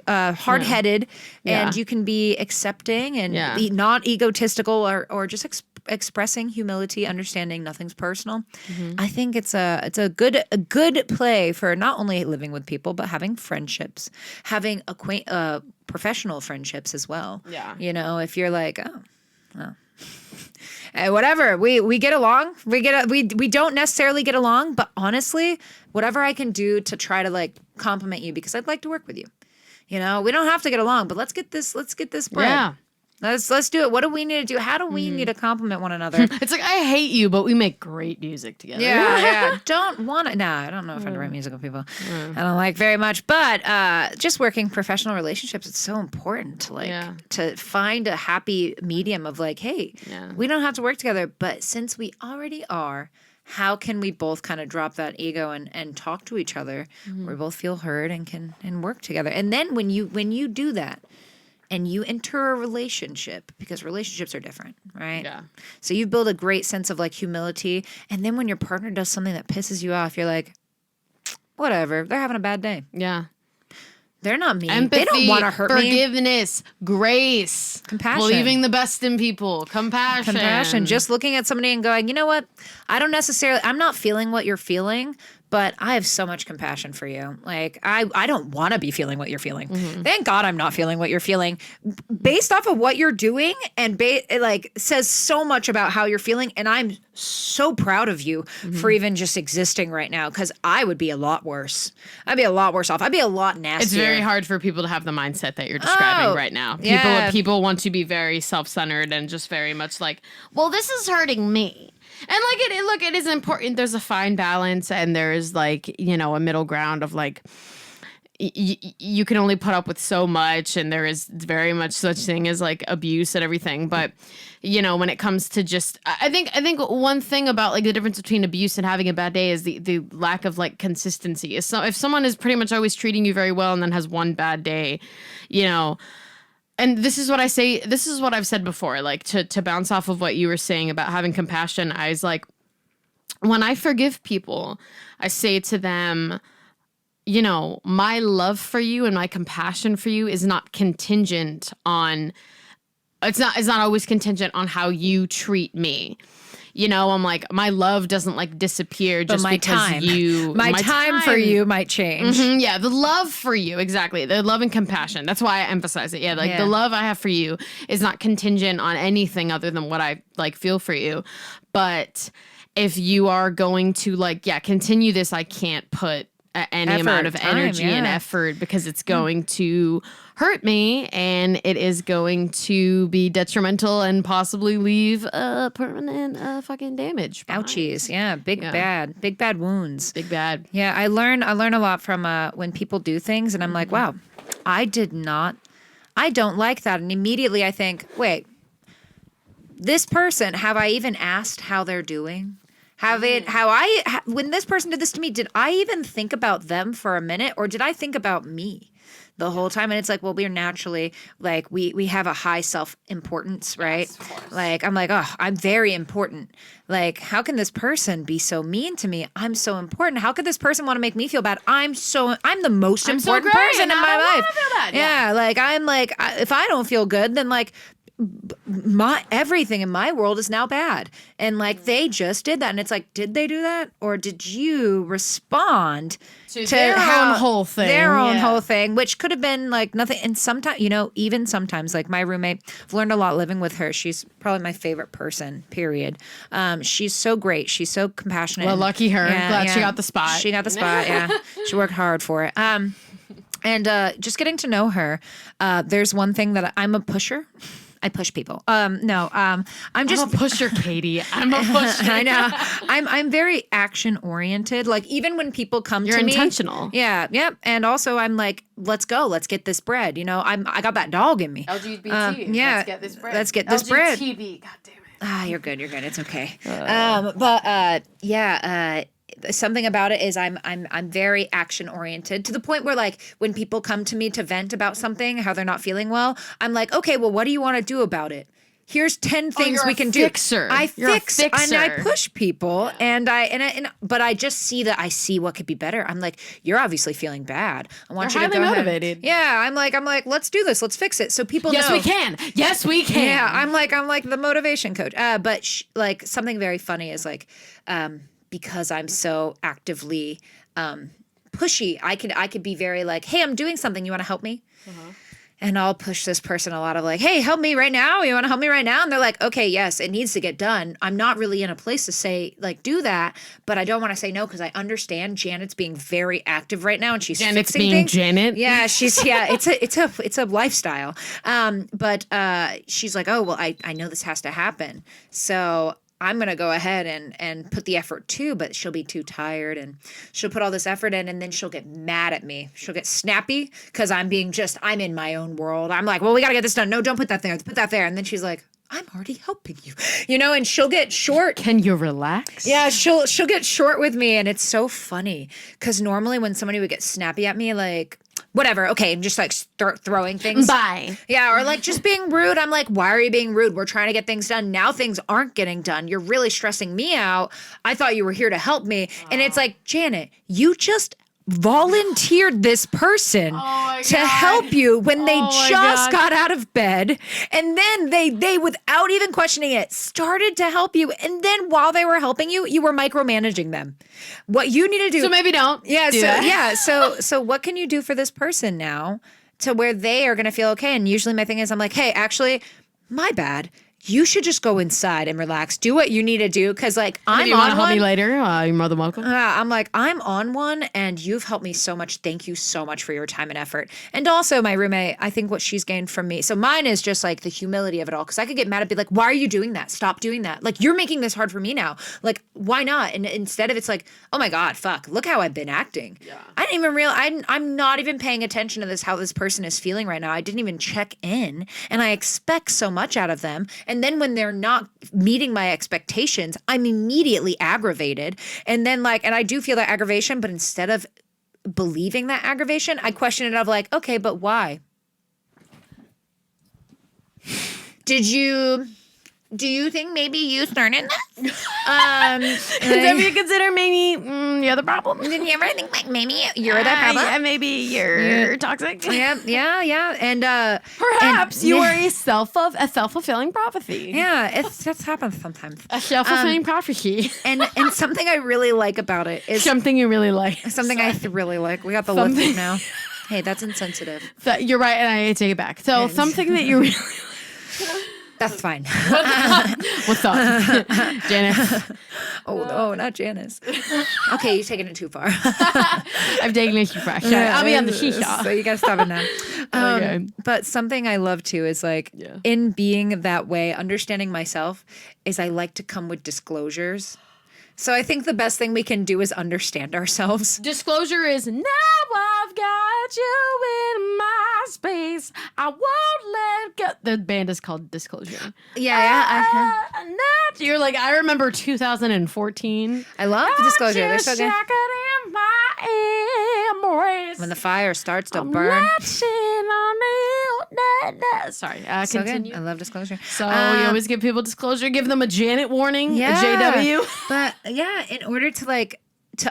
hard-headed, and you can be accepting and not egotistical or just expressing humility, understanding nothing's personal. I think it's a good play for not only living with people but having friendships, having professional friendships as well. Yeah, you know, if you're like, whatever, we get along. We don't necessarily get along, but honestly, whatever I can do to try to like compliment you because I'd like to work with you. You know, we don't have to get along, but let's get this bread. Yeah. Let's do it. What do we need to do? How do we need to compliment one another? It's like, I hate you, but we make great music together. Yeah. Don't want to. Nah, I don't know if I'm write musical people. I don't like very much. But just working professional relationships, it's so important to to find a happy medium of like, hey, we don't have to work together, but since we already are, how can we both kind of drop that ego and talk to each other? We both feel heard and can work together. And then when you do that, and you enter a relationship, because relationships are different, right? Yeah. So you build a great sense of like humility. And then when your partner does something that pisses you off, you're like, whatever, they're having a bad day. Yeah. They're not mean. Empathy, they don't want to hurt forgiveness, grace, compassion, believing the best in people, compassion. Just looking at somebody and going, you know what? I'm not feeling what you're feeling, but I have so much compassion for you. Like, I don't want to be feeling what you're feeling. Thank God I'm not feeling what you're feeling. Based off of what you're doing, and it like says so much about how you're feeling. And I'm so proud of you for even just existing right now, because I would be a lot worse. I'd be a lot worse off. I'd be a lot nastier. It's very hard for people to have the mindset that you're describing right now. People want to be very self-centered and just very much like, well, this is hurting me. And like look, it is important. There's a fine balance, and there is like, you know, a middle ground of like, you can only put up with so much, and there is very much such thing as like abuse and everything. But you know, when it comes to just, I think one thing about like the difference between abuse and having a bad day is the lack of like consistency. So if someone is pretty much always treating you very well and then has one bad day, you know. And this is what I say, this is what I've said before, like to bounce off of what you were saying about having compassion. I was like, when I forgive people, I say to them, you know, my love for you and my compassion for you is not contingent on, it's not always contingent on how you treat me. You know, I'm like, my love doesn't like disappear just my because time. my time for you might change. Yeah, the love for you, exactly. The love and compassion. That's why I emphasize it. Yeah, like the love I have for you is not contingent on anything other than what I like feel for you. But if you are going to like, continue this, I can't put any amount of energy and effort, because it's going to hurt me, and it is going to be detrimental and possibly leave a permanent fucking damage behind. Ouchies. Yeah. Big bad wounds. Big bad. Yeah. I learn a lot from when people do things, and I'm like, wow, I don't like that. And immediately I think, wait, this person, have I even asked how they're doing? When this person did this to me, did I even think about them for a minute, or did I think about me the whole time? And it's like, well, we're naturally like, we have a high self-importance, right? Yes, like, I'm like, oh, I'm very important. Like, how can this person be so mean to me? I'm so important. How could this person want to make me feel bad? I'm the most important person in my life. Yeah. Like, I'm like, if I don't feel good, then like, everything in my world is now bad. And like, they just did that. And it's like, did they do that? Or did you respond to their own whole thing? Their own whole thing, which could have been like nothing. And sometimes, you know, even sometimes, like my roommate, I've learned a lot living with her. She's probably my favorite person, period. She's so great. She's so compassionate. Well, lucky her. Glad she got the spot. She got the spot, yeah. She worked hard for it. And just getting to know her, there's one thing that I'm a pusher. I push people. I'm just a pusher, Katie. I'm a pusher. I know. I'm very action oriented. Like, even when people come to me, you're intentional. Yeah, yep. And also, I'm like, let's go. Let's get this bread. You know, I got that dog in me. LGBT. Yeah. Let's get this bread. Let's get this bread. LGBT. God damn it. You're good. You're good. It's okay. Something about it is I'm very action oriented, to the point where like when people come to me to vent about something, how they're not feeling well, I'm like, okay, well, what do you want to do about it? Here's 10 things we can do. I fix and I push people, but I just see what could be better. I'm like, you're obviously feeling bad. I want you to go motivated. Ahead. Yeah, I'm like, let's do this. Let's fix it. So people know. Yes, we can. Yes, we can. Yeah, I'm like the motivation coach. But like something very funny is like, because I'm so actively pushy, I could be very like, hey, I'm doing something. You want to help me? And I'll push this person a lot of like, hey, help me right now. You want to help me right now? And they're like, okay, yes, it needs to get done. I'm not really in a place to say like, do that, but I don't want to say no, because I understand Janet's being very active right now, and she's fixing things. Janet. Yeah, it's a lifestyle. But she's like, oh, well, I know this has to happen. So I'm going to go ahead and put the effort too, but she'll be too tired, and she'll put all this effort in, and then she'll get mad at me. She'll get snappy because I'm I'm in my own world. I'm like, well, we got to get this done. No, don't put that there. Put that there. And then she's like, I'm already helping you, you know, and she'll get short. Can you relax? Yeah, she'll get short with me. And it's so funny because normally when somebody would get snappy at me, like, whatever, okay, I'm just like throwing things. Bye. Yeah, or like just being rude. I'm like, why are you being rude? We're trying to get things done. Now things aren't getting done. You're really stressing me out. I thought you were here to help me. And it's like, Janet, you just volunteered this person to help you when they just got out of bed, and then they without even questioning it started to help you, and then while they were helping you, you were micromanaging them. What you need to do, so maybe don't so what can you do for this person now to where they are going to feel okay? And usually my thing is, I'm like, hey, actually, my bad. You should just go inside and relax. Do what you need to do. Because, like, I'm you on want to help one. me later, you're more than welcome. I'm like, I'm on one, and you've helped me so much. Thank you so much for your time and effort. And also, my roommate, I think what she's gained from me. So mine is just like the humility of it all. Because I could get mad and be like, why are you doing that? Stop doing that. Like, you're making this hard for me now. Like, why not? And instead of it's like, oh my God, fuck, look how I've been acting. Yeah. I didn't even realize, I'm not even paying attention to this, how this person is feeling right now. I didn't even check in. And I expect so much out of them. And then when they're not meeting my expectations, I'm immediately aggravated. And then and I do feel that aggravation, but instead of believing that aggravation, I question it of like, okay, but why? Do you think maybe you started this? Have you consider maybe you're the problem? Did you ever think like maybe you're the problem? Yeah, maybe you're toxic. Yeah. And perhaps you are a self-fulfilling prophecy. Yeah, that's happens sometimes. A self-fulfilling prophecy. And something I really like about it is something you really like. Something I really like. We got the lip now. Hey, that's insensitive. You're right, and I take it back. So something that you really That's fine. What's up, Janice? Oh, not Janice. Okay, you're taking it too far. I'm taking it too far. I'll be on the shisha. So you gotta stop it now. Okay. But something I love too is in being that way, understanding myself is I like to come with disclosures. So I think the best thing we can do is understand ourselves. Disclosure is, now I've got you in my space. I won't let go. The band is called Disclosure. Yeah. You're like, I remember 2014. I love the Disclosure. They're so good. In my embrace. When the fire starts to burn. Sorry, so continue. Good. I love Disclosure. So you always give people disclosure, give them a Janet warning, yeah. a JW. But yeah, in order to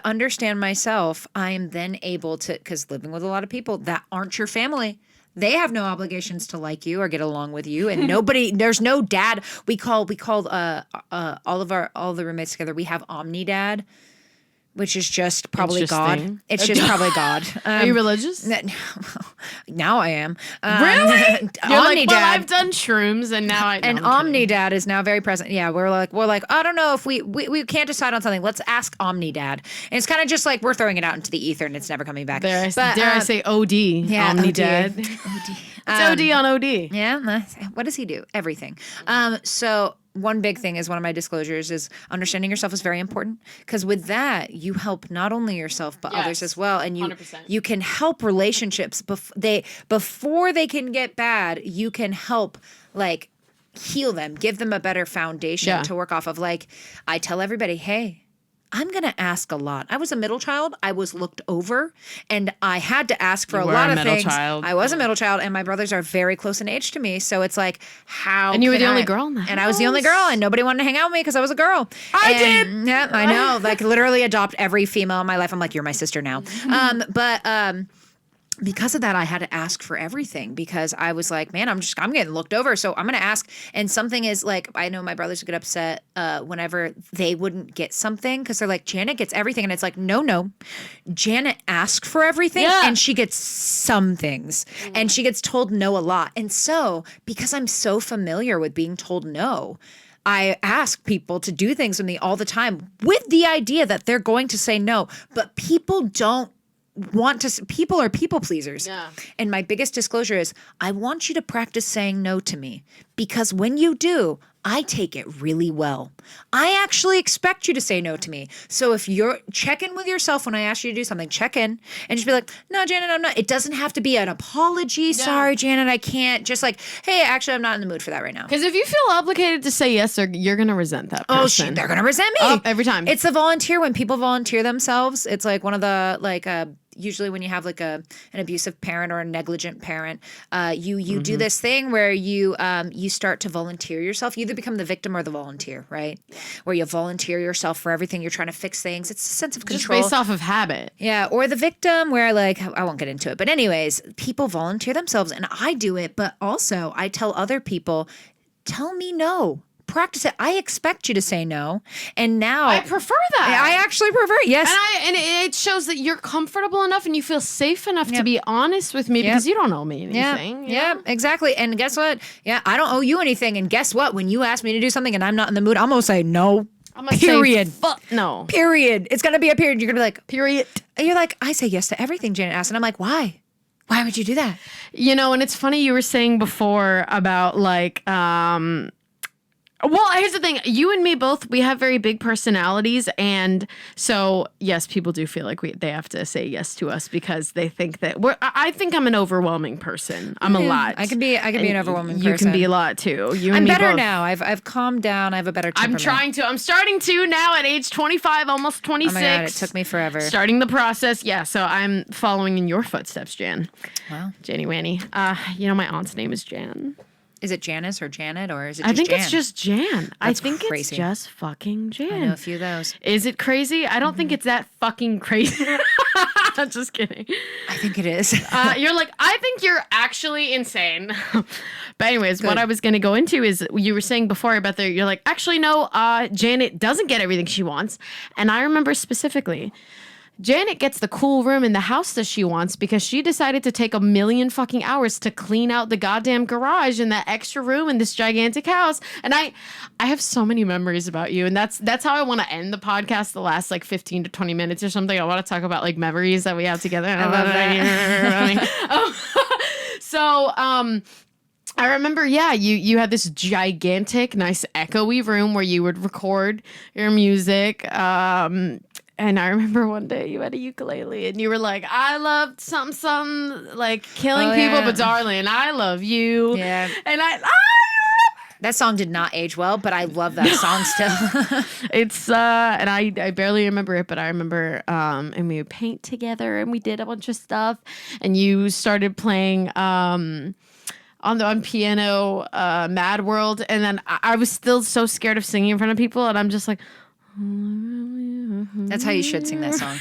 understand myself, I am then able to, because living with a lot of people that aren't your family, they have no obligations to like you or get along with you, and there's no dad. We called all the roommates together. We have Omni Dad, which is just probably God. It's just probably God. Are you religious? Now I am. Really? You're Omni like, well, I've done shrooms, and now I. And Omni Dad is now very present. Yeah, we're like, I don't know if we can't decide on something. Let's ask Omni Dad. And it's kind of just like we're throwing it out into the ether, and it's never coming back. Dare I say OD? Yeah, Omni Dad. OD. It's OD on OD. Yeah. What does he do? Everything. So. One big thing is one of my disclosures is understanding yourself is very important, because with that you help not only yourself but others as well, and you can help relationships before they can get bad. You can help heal them, give them a better foundation to work off of. I tell everybody, hey, I'm going to ask a lot. I was a middle child. I was looked over, and I had to ask for a lot of things. Child. I was a middle child, and my brothers are very close in age to me. So it's like, how? And you were the only girl in the house. And I was the only girl, and nobody wanted to hang out with me because I was a girl. I did. Yeah, I know. Literally adopt every female in my life. I'm like, you're my sister now. Because of that, I had to ask for everything, because I was like, man, I'm getting looked over. So I'm going to ask. And something is I know my brothers would get upset whenever they wouldn't get something, because they're like, Janet gets everything. And it's like, no, Janet asked for everything and she gets some things and she gets told no a lot. And so because I'm so familiar with being told no, I ask people to do things with me all the time with the idea that they're going to say no, but people are people pleasers. Yeah. And my biggest disclosure is, I want you to practice saying no to me, because when you do, I take it really well. I actually expect you to say no to me. So if you're check in with yourself when I ask you to do something, check in and just be like, no, Janet, I'm not. It doesn't have to be an apology. Yeah. Sorry, Janet, I can't. Just hey, actually, I'm not in the mood for that right now. Because if you feel obligated to say yes, you're going to resent that person. They're going to resent me. Every time. It's a volunteer. When people volunteer themselves, it's one of the usually when you have like an abusive parent or a negligent parent, you do this thing where you start to volunteer yourself. You either become the victim or the volunteer, right? Yeah. Where you volunteer yourself for everything. You're trying to fix things. It's a sense of control. Just based off of habit. Yeah, or the victim where like, I won't get into it. But anyways, people volunteer themselves and I do it. But also I tell other people, tell me no. Practice it. I expect you to say no. And now I prefer that. I actually prefer it. Yes. And it shows that you're comfortable enough and you feel safe enough to be honest with me because you don't owe me anything. Yeah, exactly. And guess what? Yeah, I don't owe you anything. And guess what? When you ask me to do something and I'm not in the mood, I'm going to say no. I'm gonna period. Say, no. Period. It's going to be a period. You're going to be like, period. And you're like, I say yes to everything Janet asks. And I'm like, why? Why would you do that? You know, and it's funny you were saying before about like, well, here's the thing. You and me both, we have very big personalities. And so, yes, people do feel like they have to say yes to us because they think that I think I'm an overwhelming person. I'm a lot. I can be an overwhelming person. You can be a lot too. I'm better now. I've calmed down. I have a better temperament. I'm starting to now at age 25, almost 26. Oh my God, it took me forever. Starting the process. Yeah. So I'm following in your footsteps, Jan. Wow. Janny Wanny. You know, my aunt's name is Jan. Is it Janice or Janet or is it just I think Jan? It's just Jan. That's I think crazy. It's just fucking Jan. I know a few of those. Is it crazy? I don't think it's that fucking crazy. I'm just kidding. I think it is. You're like, I think you're actually insane. But anyways, Good. what I was going to go into is you were saying before about you're like, actually, no, Janet doesn't get everything she wants. And I remember specifically, Janet gets the cool room in the house that she wants because she decided to take 1,000,000 fucking hours to clean out the goddamn garage and that extra room in this gigantic house. And I have so many memories about you. And that's how I want to end the podcast, the last like 15 to 20 minutes or something. I want to talk about like memories that we have together. I love that. So, I remember, you had this gigantic, nice echoey room where you would record your music. And I remember one day you had a ukulele and you were like, I love something like killing people, but darling, I love you. Yeah. And that song did not age well, but I love that song still. It's and I barely remember it, but I remember and we would paint together and we did a bunch of stuff and you started playing on piano Mad World, and then I was still so scared of singing in front of people, and I'm just like, that's how you should sing that song.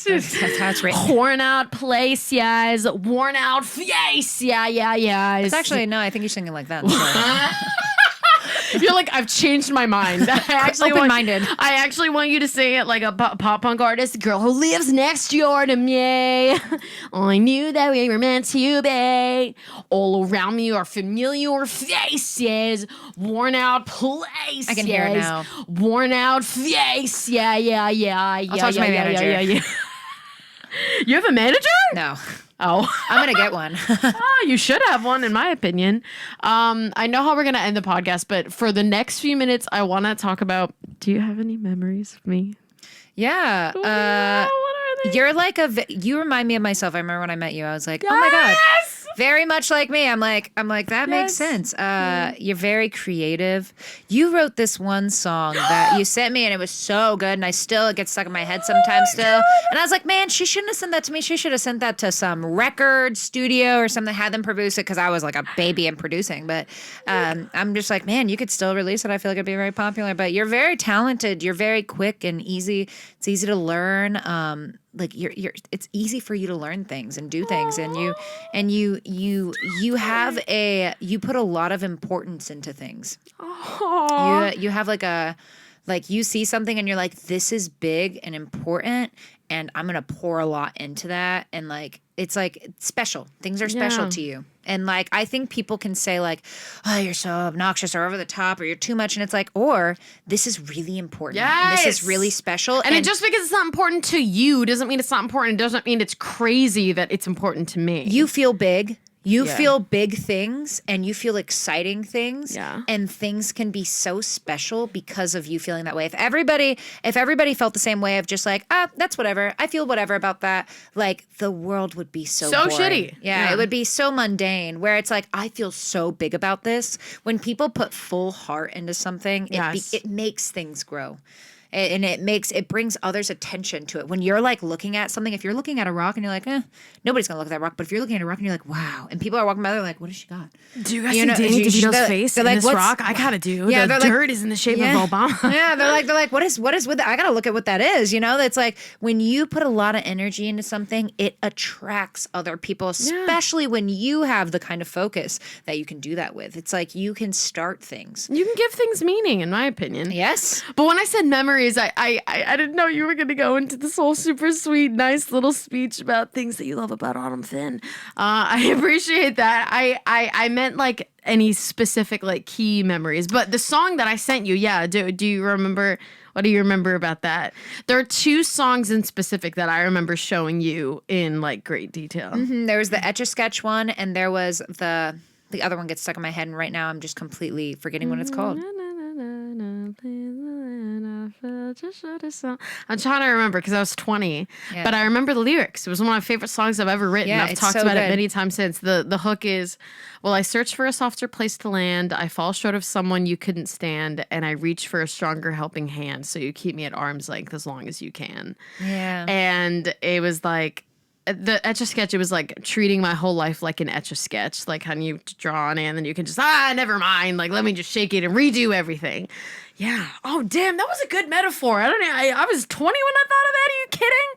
That's how it's written. Worn out place, yes. Worn out face, yeah. It's actually, no, I think you're singing like that. You're like, I've changed my mind. Open-minded. I actually want you to sing it like a pop punk artist. Girl who lives next door to me. I knew that we were meant to be. All around me are familiar faces. Worn out places. I can hear it now. Worn out face. Yeah. I'll talk to my manager. Yeah. You have a manager? No. Oh. I'm going to get one. You should have one, in my opinion. I know how we're going to end the podcast, but for the next few minutes, I want to talk about, do you have any memories of me? Yeah. What are they? You're like you remind me of myself. I remember when I met you, I was like, oh my God. Very much like me. I'm like, that makes sense. You're very creative. You wrote this one song that you sent me and it was so good. And it gets stuck in my head sometimes still. And I was like, man, she shouldn't have sent that to me. She should have sent that to some record studio or something, had them produce it. Cause I was like a baby in producing, but, I'm just like, man, you could still release it. I feel like it'd be very popular, but you're very talented. You're very quick and easy. It's easy to learn. Like it's easy for you to learn things and do things, and you put a lot of importance into things. You have like you see something and you're like, this is big and important, and I'm gonna pour a lot into that, and like it's special. Things are special to you. And like, I think people can say like, oh, you're so obnoxious or over the top or you're too much. And it's like, or this is really important. Yes. This is really special. And it just because it's not important to you doesn't mean it's not important. It doesn't mean it's crazy that it's important to me. You feel big. You feel big things and you feel exciting things. Yeah. And things can be so special because of you feeling that way. If everybody felt the same way of just like, that's whatever. I feel whatever about that. Like the world would be so boring. shitty. Yeah. It would be so mundane where it's like, I feel so big about this. When people put full heart into something, it makes things grow. And it brings others' attention to it. When you're like looking at something, if you're looking at a rock and you're like, nobody's gonna look at that rock. But if you're looking at a rock and you're like, wow, and people are walking by, they're like, what has she got? Do you guys see Danny DeVito's face in this rock? I gotta do. Yeah, the dirt is in the shape of Obama. Yeah, they're like, what is with that? I gotta look at what that is. It's like when you put a lot of energy into something, it attracts other people, especially when you have the kind of focus that you can do that with. It's like you can start things. You can give things meaning, in my opinion. Yes. But when I said memories, I didn't know you were gonna go into this whole super sweet, nice little speech about things that you love about Autumn Finn. I appreciate that. I meant like any specific like key memories, but the song that I sent you, do you remember? What do you remember about that? There are 2 songs in specific that I remember showing you in like great detail. Mm-hmm. There was the Etch-a-Sketch one, and there was the other one gets stuck in my head, and right now I'm just completely forgetting what it's called. I'm trying to remember because I was 20, but I remember the lyrics. It was one of my favorite songs I've ever written. I've talked about it many times since. The hook is, well, I search for a softer place to land. I fall short of someone you couldn't stand, and I reach for a stronger helping hand. So you keep me at arm's length as long as you can. Yeah. And it was like, the Etch-a-Sketch, it was like treating my whole life like an Etch-a-Sketch. Like how you draw on it and then you can just, never mind. Like, let me just shake it and redo everything. Yeah. Oh, damn. That was a good metaphor. I don't know. I was 20 when I thought of that. Are you kidding?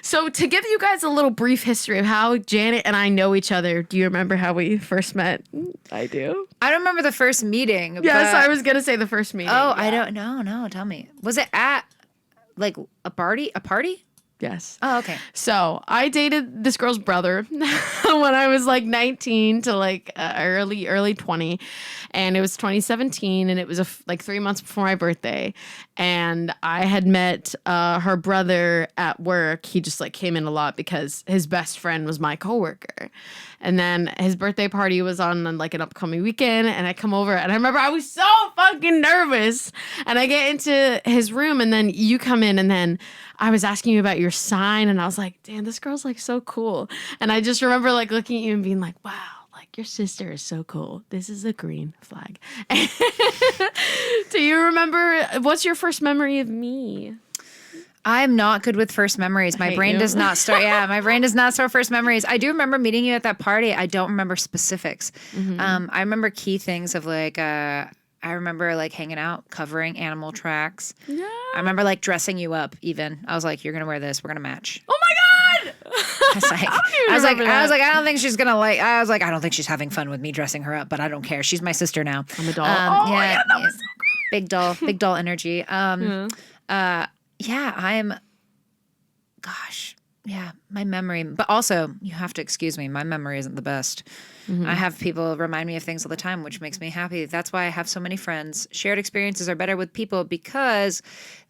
So to give you guys a little brief history of how Janet and I know each other, do you remember how we first met? I do. I don't remember the first meeting. Yes, I was going to say the first meeting. Oh, yeah. I don't know. No, tell me. Was it at like a party? A party? Yes. Oh, okay. So I dated this girl's brother when I was like 19 to like early 20, and it was 2017, and it was like 3 months before my birthday, and I had met her brother at work. He just like came in a lot because his best friend was my coworker, and then his birthday party was on like an upcoming weekend, and I come over, and I remember I was so fucking nervous, and I get into his room, and then you come in, and then I was asking you about your sign, and I was like, damn, this girl's like so cool. And I just remember like looking at you and being like, wow, like your sister is so cool. This is a green flag. Do you remember, what's your first memory of me? I'm not good with first memories. My brain does not start. Yeah, my brain does not start first memories. I do remember meeting you at that party. I don't remember specifics. Mm-hmm. I remember key things of like, I remember like hanging out, covering animal tracks. Yeah. I remember like dressing you up even. I was like, you're going to wear this. We're going to match. Oh my God. I was like, I don't think she's going to like, I was like, I don't think she's having fun with me dressing her up, but I don't care. She's my sister now. I'm a doll. Oh my God, that was so great. Big doll energy. My memory, but also you have to excuse me. My memory isn't the best. Mm-hmm. I have people remind me of things all the time, which makes me happy. That's why I have so many friends. Shared experiences are better with people because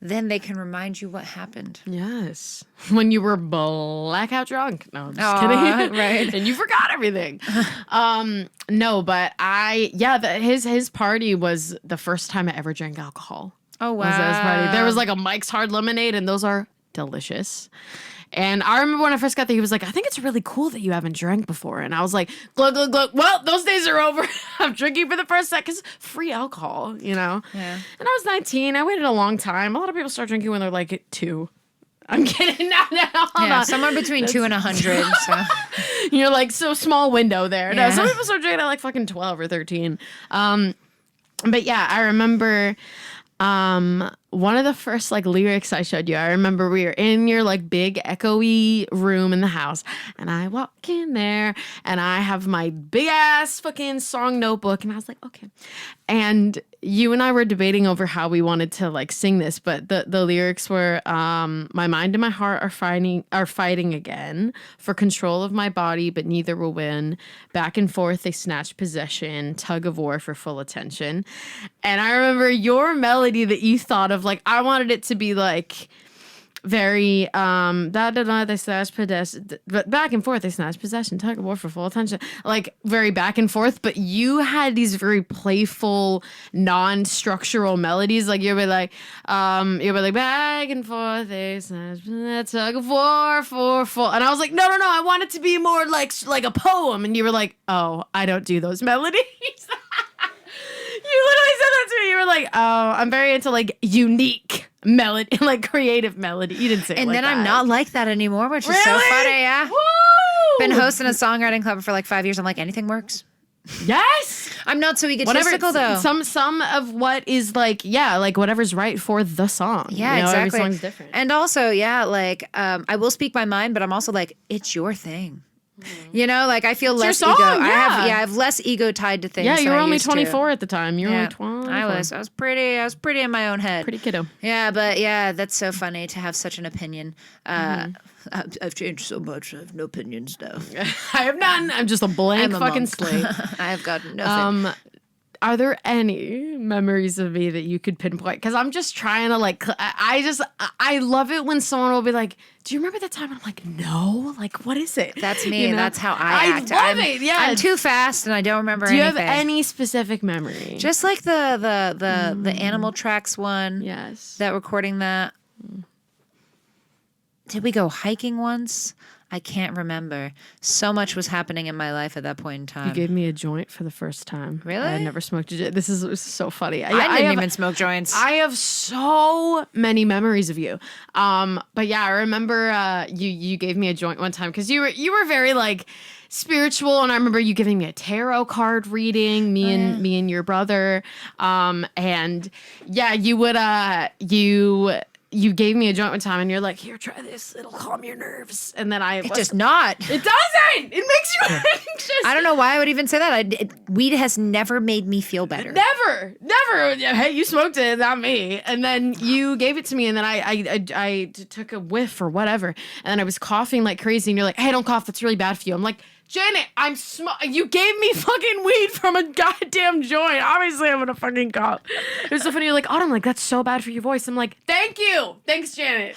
then they can remind you what happened. Yes. When you were blackout drunk. No, I'm just kidding. Right. And you forgot everything. No, but his party was the first time I ever drank alcohol. Oh, wow. Was at his party. There was like a Mike's Hard Lemonade, and those are delicious. And I remember when I first got there, he was like, I think it's really cool that you haven't drank before. And I was like, glug, glug, glug. Well, those days are over. I'm drinking for the first time because free alcohol, you know? Yeah. And I was 19. I waited a long time. A lot of people start drinking when they're like 2. I'm kidding. No. Somewhere between 2 and 100. So. You're like, so small window there. Yeah. No, some people start drinking at like fucking 12 or 13. But yeah, I remember... one of the first like lyrics I showed you, I remember we were in your like big echoey room in the house, and I walk in there and I have my big ass fucking song notebook, and I was like, okay. And you and I were debating over how we wanted to like sing this, but the lyrics were, my mind and my heart are fighting again for control of my body, but neither will win. Back and forth, they snatch possession, tug of war for full attention. And I remember your melody that you thought of, like, I wanted it to be like very they snatch possession, but back and forth they snatch possession, tug of war for full attention, like very back and forth. But you had these very playful, non-structural melodies, like you'd be like back and forth they snatch tug of war for full, and I was like, no, I want it to be more like a poem, and you were like, oh, I don't do those melodies. You literally said that to me. You were like, oh, I'm very into like unique melody, like creative melody. You didn't say it And like then that. I'm not like that anymore, which is so Really? funny. Yeah. Woo! Been hosting a songwriting club for like 5 years. I'm like, anything works. Yes. I'm not so egotistical though. Some of what is like, yeah, like whatever's right for the song. Yeah, you know, exactly. Every song's different. And also, yeah, like I will speak my mind, but I'm also like, it's your thing. You know, like I feel less your ego. song, I yeah. have less ego tied to things. Yeah, you than were I only used to. 24 at the time. You were Yeah, only 24. I was pretty in my own head. Pretty kiddo. Yeah, but yeah, that's so funny to have such an opinion. I've changed so much. I have no opinions now. I have none. I'm just a blank I'm a fucking monk. slate. I have got nothing. Are there any memories of me that you could pinpoint? Because I'm just trying to like, I love it when someone will be like, do you remember that time? I'm like, no. Like, what is it? That's me. You know? That's how I act. I love it. Yeah. I'm too fast and I don't remember Do you anything. have any specific memory? Just like the Animal Tracks one. Yes. That recording that. Did we go hiking once? I can't remember. So much was happening in my life at that point in time. You gave me a joint for the first time. Really? I had never smoked a joint. This is so funny. I didn't even smoke joints. I have so many memories of you. But yeah, I remember you gave me a joint one time because you were very like spiritual, and I remember you giving me a tarot card reading, me and your brother. And yeah, you would you gave me a joint one time and you're like, here, try this. It'll calm your nerves. And then It does not. It doesn't. It makes you anxious. I don't know why I would even say that. Weed has never made me feel better. Never. Hey, you smoked it, not me. And then you gave it to me, and then I took a whiff or whatever, and then I was coughing like crazy, and you're like, hey, don't cough. That's really bad for you. I'm like, Janet, you gave me fucking weed from a goddamn joint. Obviously, I'm gonna fucking cough. It was so funny. You're like, Autumn, like, that's so bad for your voice. I'm like, thank you. Thanks, Janet.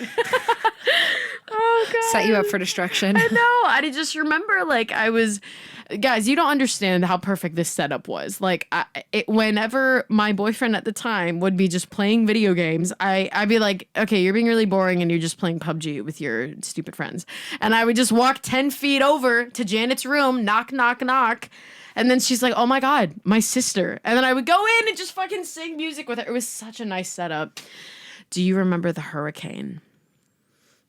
Oh, God. Set you up for destruction. I know. I just remember, like, guys, you don't understand how perfect this setup was. Like, whenever my boyfriend at the time would be just playing video games, I'd be like, okay, you're being really boring and you're just playing PUBG with your stupid friends. And I would just walk 10 feet over to Janet's room, knock, knock, knock. And then she's like, oh my God, my sister. And then I would go in and just fucking sing music with her. It was such a nice setup. Do you remember the hurricane?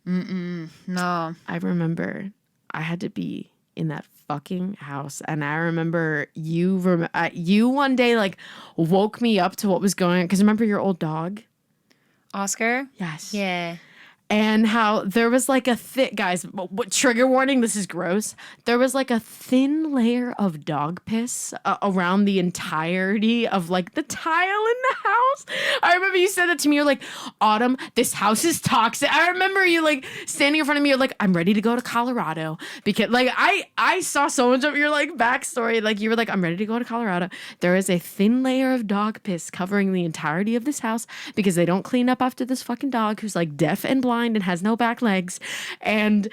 No. I remember I had to be in that fucking house, and I remember you one day like woke me up to what was going on, because remember your old dog? Oscar? Yes. Yeah. And how there was like a guys, what trigger warning, this is gross. There was like a thin layer of dog piss around the entirety of like the tile in the house. I remember you said that to me. You're like, Autumn, this house is toxic. I remember you like standing in front of me. You're like, I'm ready to go to Colorado, because like I saw so much of your like backstory. Like you were like, I'm ready to go to Colorado. There is a thin layer of dog piss covering the entirety of this house because they don't clean up after this fucking dog who's like deaf and blind and has no back legs. And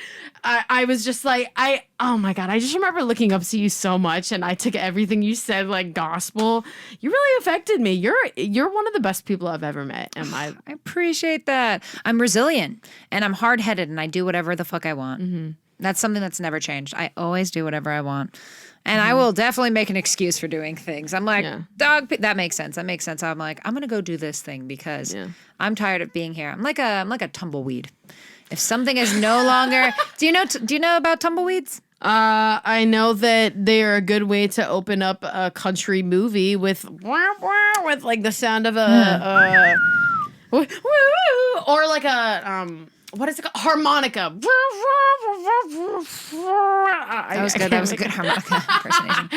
I was just like, oh my God, I just remember looking up to you so much, and I took everything you said like gospel. You really affected me. You're one of the best people I've ever met. I appreciate that. I'm resilient and I'm hard-headed and I do whatever the fuck I want. Mm-hmm. That's something that's never changed. I always do whatever I want. And I will definitely make an excuse for doing things. I'm like, dog, that makes sense. That makes sense. I'm like, I'm going to go do this thing because I'm tired of being here. I'm like a tumbleweed. If something is no longer, do you know about tumbleweeds? I know that they are a good way to open up a country movie with like the sound of a or like a what is it called? Harmonica. That was good. That was a good harmonica impersonation.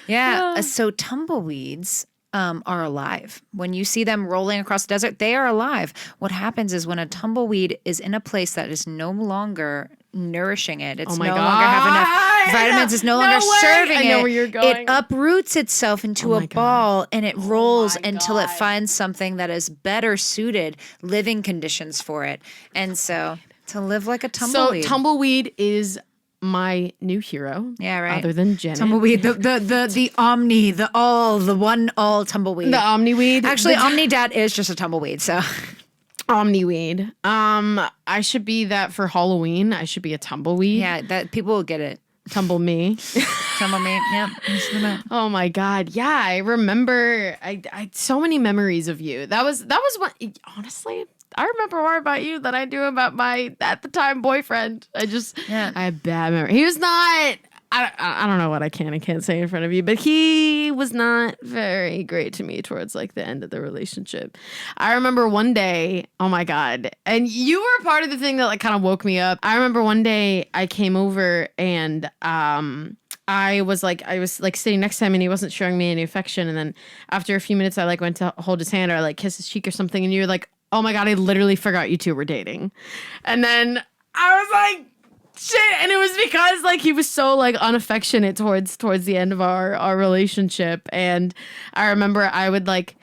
Yeah. So tumbleweeds are alive. When you see them rolling across the desert, they are alive. What happens is when a tumbleweed is in a place that is no longer nourishing it, it's no longer have enough vitamins, it's no longer serving it. I know where you're going. It uproots itself into a ball and it rolls until it finds something that is better suited living conditions for it. And so to live like a tumbleweed. So tumbleweed is my new hero. Yeah, right. Other than Jenny. Tumbleweed, the omni, the one tumbleweed. The omniweed. Actually, Omnidad is just a tumbleweed, so. Omniweed. I should be that for Halloween. I should be a tumbleweed. Yeah, that people will get it. Tumble me. Tumble me. Yeah. Oh my God. Yeah, I remember I so many memories of you. That was what, honestly, I remember more about you than I do about my at the time boyfriend. I have bad memory. He was not. I don't know what I can and can't say in front of you, but he was not very great to me towards like the end of the relationship. I remember one day, oh my God, and you were part of the thing that like kind of woke me up. I remember one day I came over and I was like sitting next to him and he wasn't showing me any affection. And then after a few minutes, I like went to hold his hand or like kiss his cheek or something. And you were like, oh my God, I literally forgot you two were dating. And then I was like, shit. And it was because like he was so like unaffectionate towards the end of our relationship. And I remember I would like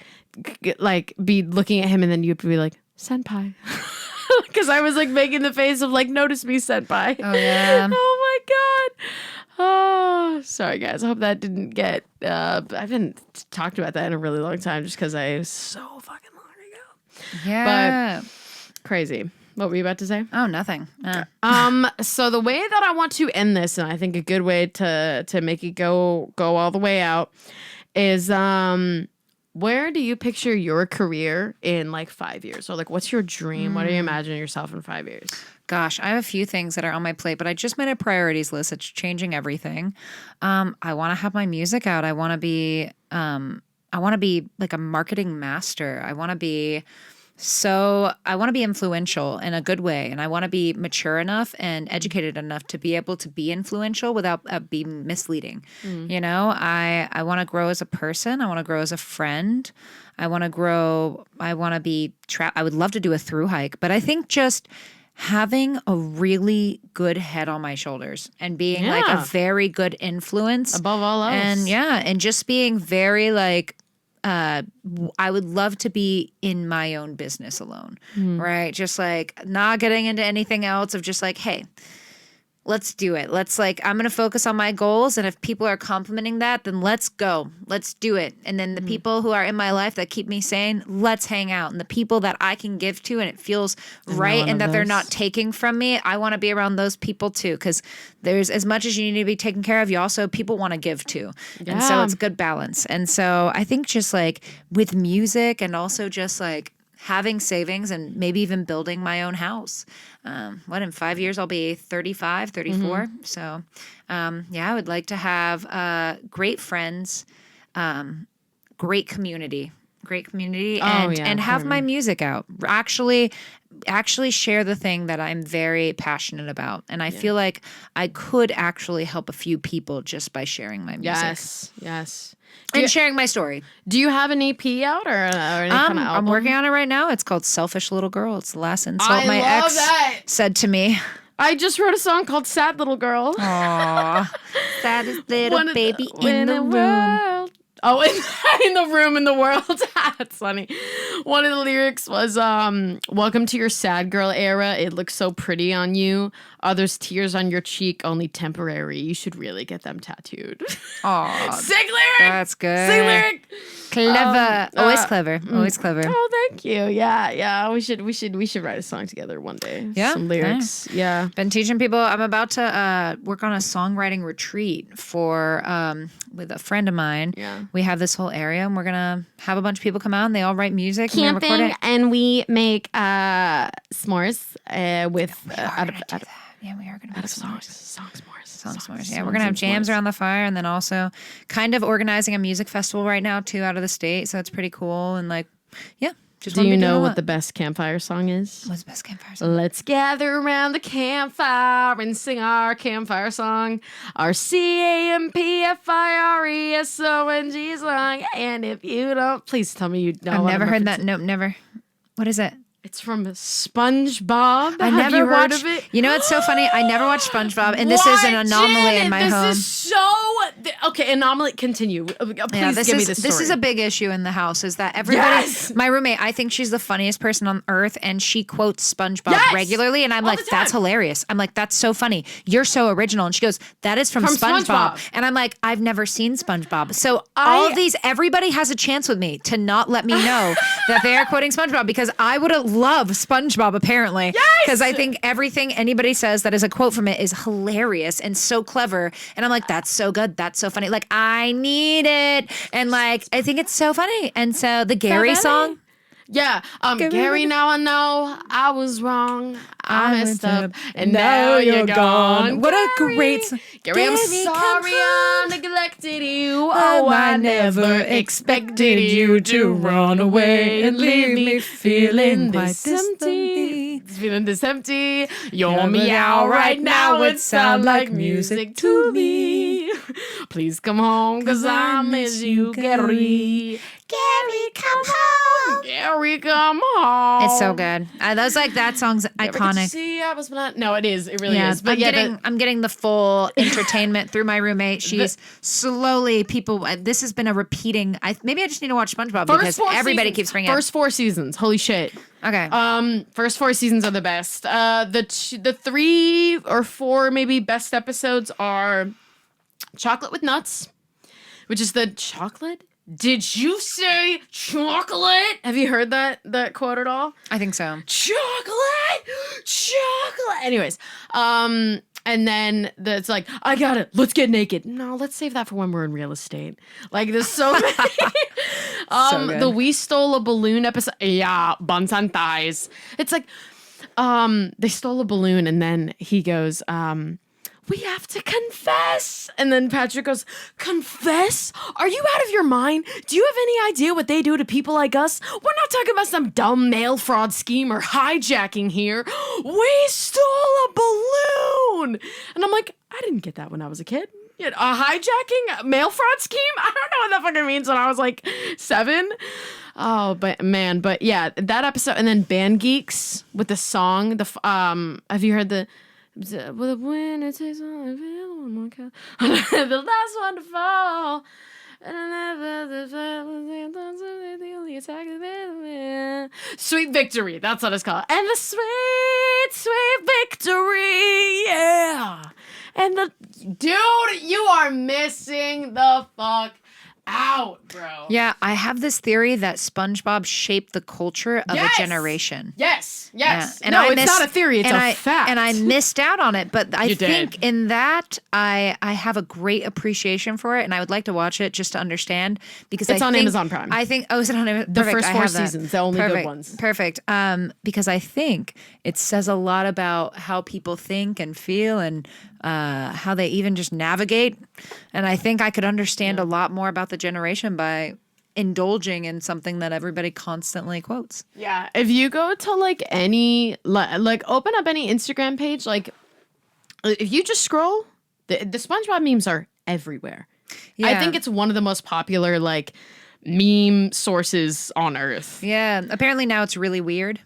be looking at him and then you'd be like, senpai. Because I was like making the face of like, notice me, senpai. Oh yeah. Oh my God. Oh, sorry guys. I hope that didn't get. I haven't talked about that in a really long time, just because I was so fucking long ago. Yeah. But crazy. What were you about to say? Oh, nothing. So the way that I want to end this, and I think a good way to make it go all the way out, is where do you picture your career in like 5 years? So like, what's your dream? What do you imagine yourself in 5 years? Gosh, I have a few things that are on my plate, but I just made a priorities list. It's changing everything. I want to have my music out. I want to be like a marketing master. I want to be influential in a good way, and I want to be mature enough and educated enough to be able to be influential without being misleading. You know, I want to grow as a person. I want to grow as a friend. I want to grow. I want to be. I would love to do a through hike, but I think just having a really good head on my shoulders and being like a very good influence above all else, and just being very like. I would love to be in my own business alone, right? Just like not getting into anything else of just like, hey, let's do it. Let's like, I'm going to focus on my goals. And if people are complimenting that, then let's go. Let's do it. And then the people who are in my life that keep me sane, let's hang out. And the people that I can give to and it feels right and that they're not taking from me, I want to be around those people too. Because there's as much as you need to be taken care of, you also, people want to give too. Yeah. And so it's a good balance. And so I think just like with music and also just like, having savings and maybe even building my own house. In 5 years, I'll be 35, 34. So, I would like to have great friends, great community, and have my music out. Actually share the thing that I'm very passionate about. And I feel like I could actually help a few people just by sharing my music. Yes. And sharing my story. Do you have an EP out or any kind of album? I'm working on it right now. It's called Selfish Little Girl. It's the last insult my ex said to me. I just wrote a song called Sad Little Girl. Aww. Saddest little baby in the room. Oh, in the room in the world. That's funny. One of the lyrics was, welcome to your sad girl era. It looks so pretty on you. Others tears on your cheek, only temporary. You should really get them tattooed. Aw. Sick lyric. That's good. Sick lyric. Clever. Always clever. Always clever. Oh, thank you. Yeah. We should write a song together one day. Yeah. Some lyrics. Yeah. Been teaching people. I'm about to work on a songwriting retreat for with a friend of mine. Yeah. We have this whole area and we're gonna have a bunch of people come out and they all write music. Camping and we record it. and we make s'mores with we are gonna make songs. S'mores. Yeah, we're gonna have jams around the fire, and then also kind of organizing a music festival right now too, out of the state. So it's pretty cool. And like, yeah. Do you know what the best campfire song is? What's the best campfire song? Let's gather around the campfire and sing our campfire song. Our CAMPFIRESONG song. And if you don't, please tell me you know. I've never heard that. Nope, never. What is it? It's from SpongeBob. I Have never you watched heard of it? You know, it's so funny. I never watched SpongeBob, and this is an anomaly in my home. This is so okay. Anomaly. Continue. Please give me this story. This is a big issue in the house. Is that everybody? Yes! My roommate, I think she's the funniest person on earth, and she quotes SpongeBob regularly, and I'm All like, the time. that's hilarious. I'm like, that's so funny. You're so original, and she goes, that is from SpongeBob, and I'm like, I've never seen SpongeBob. So everybody has a chance with me to not let me know that they are quoting SpongeBob because I would have loved SpongeBob apparently. Because I think everything anybody says that is a quote from it is hilarious and so clever. And I'm like, that's so good. That's so funny. Like, I need it. And like, I think it's so funny. And so the Gary song. Yeah, Gary, now I know I was wrong. I messed up, and now now you're gone. What a Gary, great song. Gary, I'm Gary, come sorry home. I neglected you. Oh, I never expected you to run away and leave me feeling quite this empty. Feeling this empty. Your meow right now would sound like music to me. Please come home, 'cause I miss you, Gary. Gary, come home. Gary, come home. It's so good. That song's iconic. See, I was not. No, it is. It really Yeah, is. But I'm getting the full entertainment through my roommate. She's slowly This has been a repeating. Maybe I just need to watch SpongeBob because everybody keeps bringing it. First 4 seasons. Holy shit. Okay. First 4 seasons are the best. The 3 or 4 maybe best episodes are Chocolate with Nuts, which is the chocolate. Did you say chocolate? Have you heard that quote at all? I think so. Chocolate. Anyways, and then it's like, I got it. Let's get naked. No, let's save that for when we're in real estate. Like, there's so many. So good. The We Stole a Balloon episode. Yeah, buns on thighs. It's like, they stole a balloon, and then he goes, we have to confess. And then Patrick goes, confess? Are you out of your mind? Do you have any idea what they do to people like us? We're not talking about some dumb mail fraud scheme or hijacking here. We stole a balloon. And I'm like, I didn't get that when I was a kid. A hijacking mail fraud scheme? I don't know what that fucking means when I was like 7. Oh, but yeah, that episode. And then Band Geeks with the song. Have you heard the... Well, the winner takes all the the last one to fall. And I never Sweet Victory. That's what it's called. And the sweet victory. Yeah. And dude, you are missing the fuck out, bro. Yeah, I have this theory that SpongeBob shaped the culture of a generation. Yes. Yeah. And no, it's not a theory, it's a fact. And I missed out on it, but I think in that I have a great appreciation for it, and I would like to watch it just to understand because it's on Amazon Prime. I think is it on Amazon? The first 4 seasons, the only good ones. Perfect. Because I think it says a lot about how people think and feel and how they even just navigate. And I think I could understand a lot more about the generation by indulging in something that everybody constantly quotes. Yeah. If you go to like any, like open up any Instagram page, like if you just scroll, the SpongeBob memes are everywhere. Yeah. I think it's one of the most popular like meme sources on earth. Yeah. Apparently now it's really weird.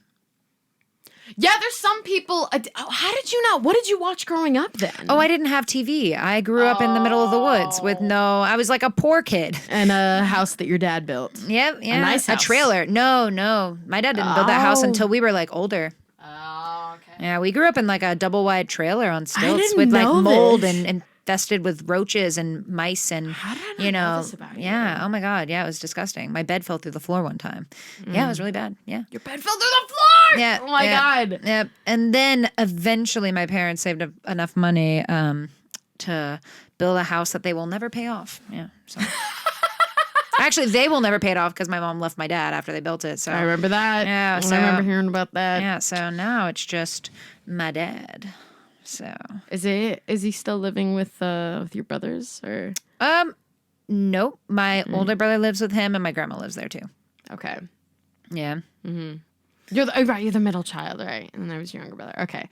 Yeah, there's some people. How did you not? What did you watch growing up then? Oh, I didn't have TV. I grew up in the middle of the woods with I was like a poor kid. And a house that your dad built. Yep, yeah. A nice house. A trailer. No. My dad didn't build that house until we were like older. Oh, okay. Yeah, we grew up in like a double wide trailer on stilts with like mold and infested with roaches and mice and How did I not know this about you? Yeah. Oh my God. Yeah, it was disgusting. My bed fell through the floor one time. Yeah, it was really bad. Yeah. Your bed fell through the floor. Yeah. Oh my God. Yep. And then eventually my parents saved enough money to build a house that they will never pay off. Yeah. So. Actually, they will never pay it off because my mom left my dad after they built it. So I remember that. Yeah. So I remember hearing about that. Yeah. So now it's just my dad. So is he still living with your brothers or? Nope. My older brother lives with him, and my grandma lives there too. Okay. Yeah. Mm-hmm. You're the middle child, right? And I was your younger brother. Okay.